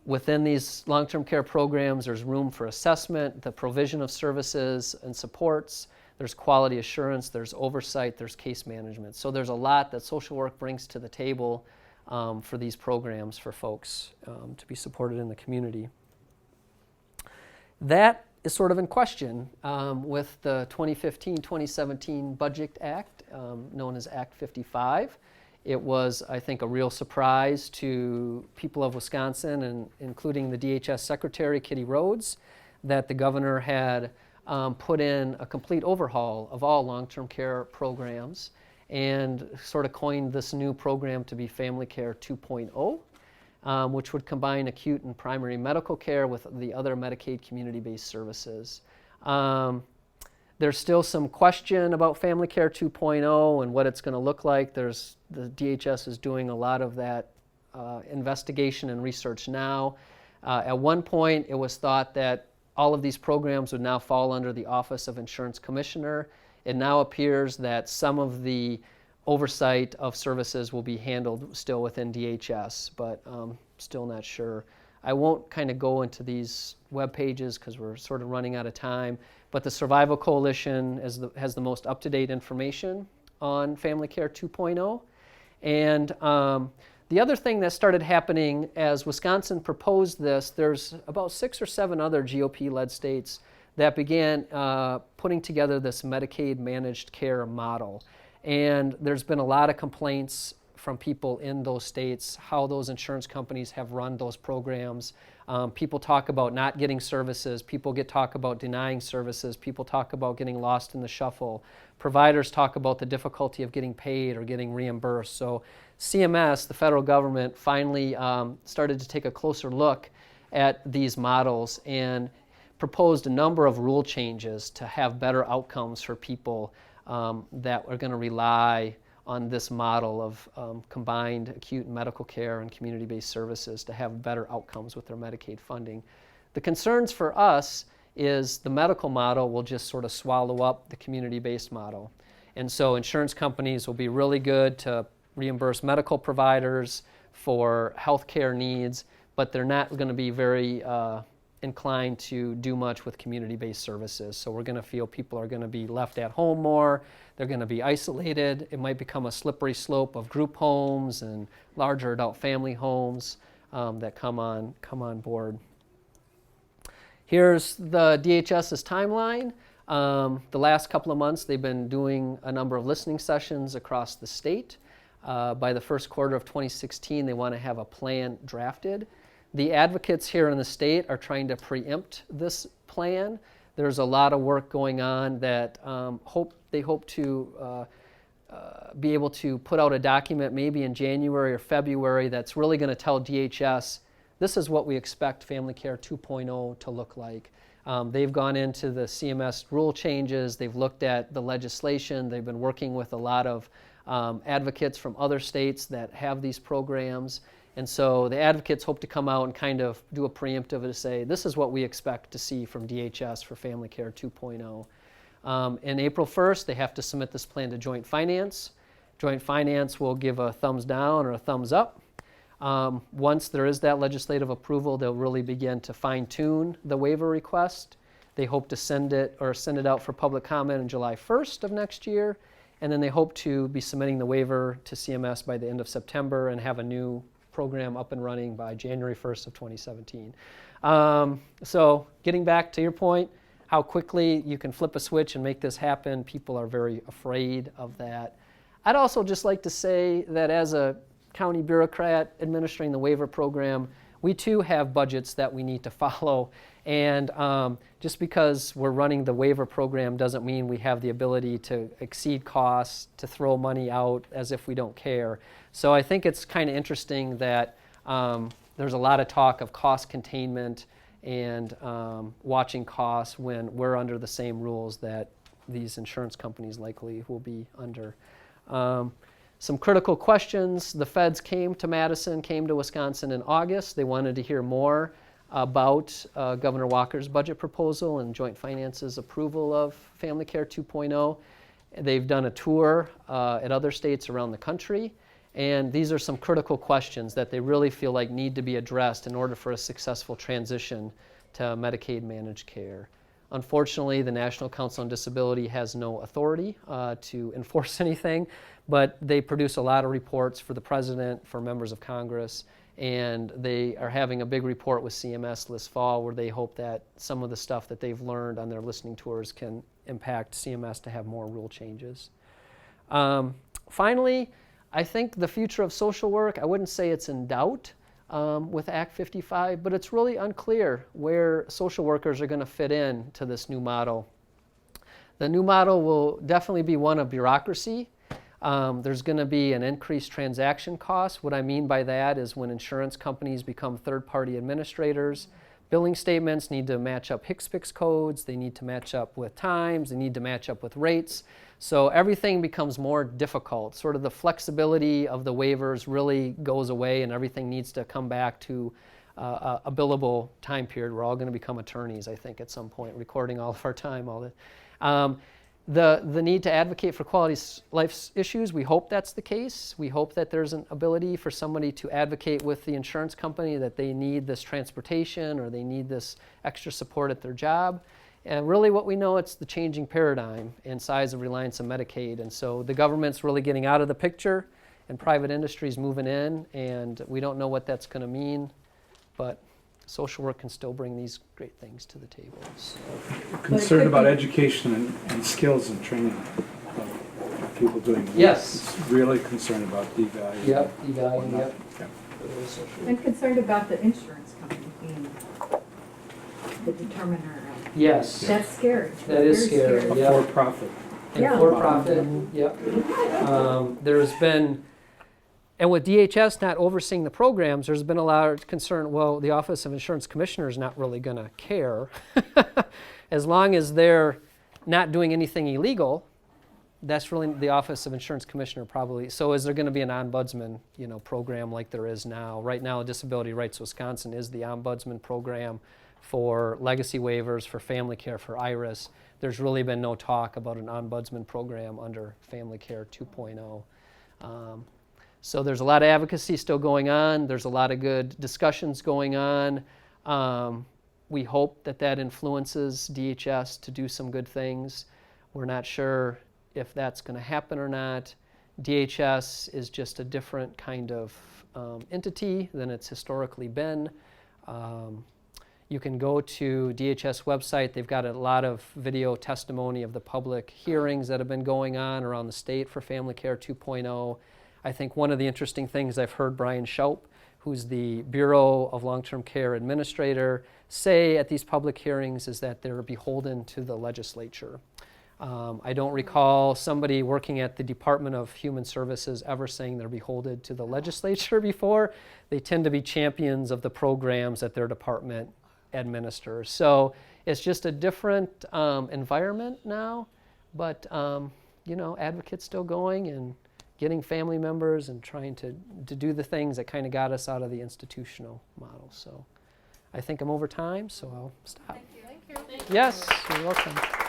within these long-term care programs, there's room for assessment, the provision of services and supports, there's quality assurance, there's oversight, there's case management. So there's a lot that social work brings to the table for these programs for folks to be supported in the community. That is sort of in question with the 2015-2017 Budget Act, known as Act 55. It was, I think, a real surprise to people of Wisconsin, and including the DHS Secretary, Kitty Rhodes, that the governor had put in a complete overhaul of all long-term care programs and sort of coined this new program to be Family Care 2.0. Which would combine acute and primary medical care with the other Medicaid community-based services. There's still some question about Family Care 2.0 and what it's going to look like. The DHS is doing a lot of that investigation and research now. At one point, it was thought that all of these programs would now fall under the Office of Insurance Commissioner. It now appears that some of the oversight of services will be handled still within DHS, but still not sure. I won't kind of go into these web pages because we're sort of running out of time, but the Survival Coalition has the most up-to-date information on Family Care 2.0. And the other thing that started happening as Wisconsin proposed this, there's about 6 or 7 other GOP-led states that began putting together this Medicaid managed care model. And there's been a lot of complaints from people in those states, how those insurance companies have run those programs. People talk about not getting services. People talk about denying services. People talk about getting lost in the shuffle. Providers talk about the difficulty of getting paid or getting reimbursed. So CMS, the federal government, finally started to take a closer look at these models and proposed a number of rule changes to have better outcomes for people that are going to rely on this model of combined acute medical care and community-based services to have better outcomes with their Medicaid funding. The concerns for us is the medical model will just sort of swallow up the community-based model. And so insurance companies will be really good to reimburse medical providers for healthcare needs, but they're not going to be very inclined to do much with community-based services. So we're going to feel people are going to be left at home more. They're going to be isolated. It might become a slippery slope of group homes and larger adult family homes that come on board. Here's the DHS's timeline. The last couple of months, they've been doing a number of listening sessions across the state. By the first quarter of 2016, they want to have a plan drafted. The advocates here in the state are trying to preempt this plan. There's a lot of work going on that they hope to be able to put out a document maybe in January or February that's really going to tell DHS, this is what we expect Family Care 2.0 to look like. They've gone into the CMS rule changes. They've looked at the legislation. They've been working with a lot of advocates from other states that have these programs. And so the advocates hope to come out and kind of do a preemptive to say, this is what we expect to see from DHS for Family Care 2.0. In April 1st, they have to submit this plan to Joint Finance. Joint Finance will give a thumbs down or a thumbs up. Once there is that legislative approval, they'll really begin to fine-tune the waiver request. They hope to send it out for public comment on July 1st of next year, and then they hope to be submitting the waiver to CMS by the end of September and have a new program up and running by January 1st of 2017. So getting back to your point, how quickly you can flip a switch and make this happen, people are very afraid of that. I'd also just like to say that as a county bureaucrat administering the waiver program, we too have budgets that we need to follow. And just because we're running the waiver program doesn't mean we have the ability to exceed costs, to throw money out as if we don't care. So I think it's kind of interesting that there's a lot of talk of cost containment and watching costs when we're under the same rules that these insurance companies likely will be under. Some critical questions. The feds came to Madison, came to Wisconsin in August. They wanted to hear more about Governor Walker's budget proposal and Joint Finance's approval of Family Care 2.0. They've done a tour at other states around the country, and these are some critical questions that they really feel like need to be addressed in order for a successful transition to Medicaid managed care. Unfortunately, the National Council on Disability has no authority to enforce anything, but they produce a lot of reports for the President, for members of Congress, and they are having a big report with CMS this fall where they hope that some of the stuff that they've learned on their listening tours can impact CMS to have more rule changes. Finally, I think the future of social work, I wouldn't say it's in doubt with Act 55, but it's really unclear where social workers are going to fit in to this new model. The new model will definitely be one of bureaucracy. There's going to be an increased transaction cost. What I mean by that is when insurance companies become third-party administrators, billing statements need to match up HCPCS codes, they need to match up with times, they need to match up with rates. So everything becomes more difficult. Sort of the flexibility of the waivers really goes away and everything needs to come back to a billable time period. We're all going to become attorneys, I think, at some point, recording all of our time. The need to advocate for quality life issues, we hope that's the case. We hope that there's an ability for somebody to advocate with the insurance company that they need this transportation or they need this extra support at their job. And really what we know, it's the changing paradigm and size of reliance on Medicaid. And so the government's really getting out of the picture and private industry's moving in, and we don't know what that's going to mean, but social work can still bring these great things to the table. So. Concerned about education and skills and training of people doing it. Yes. It's really concerned about devalue. Yep, devaluing, yep. I'm concerned about the insurance company being the determiner. Yes. That's scary. That is scary. A yep. for-profit. And for-profit, yep. There's been, and with DHS not overseeing the programs, there's been a lot of concern, well, the Office of Insurance Commissioner is not really going to care. As long as they're not doing anything illegal, that's really the Office of Insurance Commissioner probably. So is there going to be an ombudsman, program like there is now? Right now, Disability Rights Wisconsin is the ombudsman program for legacy waivers, for family care, for IRIS. There's really been no talk about an ombudsman program under Family Care 2.0. So there's a lot of advocacy still going on. There's a lot of good discussions going on. We hope that that influences DHS to do some good things. We're not sure if that's going to happen or not. DHS is just a different kind of entity than it's historically been. You can go to DHS website. They've got a lot of video testimony of the public hearings that have been going on around the state for Family Care 2.0. I think one of the interesting things I've heard Brian Schaup, who's the Bureau of Long-Term Care Administrator, say at these public hearings is that they're beholden to the legislature. I don't recall somebody working at the Department of Human Services ever saying they're beholden to the legislature before. They tend to be champions of the programs that their department administers. So it's just a different environment now, but advocates still going and getting family members and trying to do the things that kind of got us out of the institutional model. So I think I'm over time, so I'll stop. Thank you. Yes, you're welcome.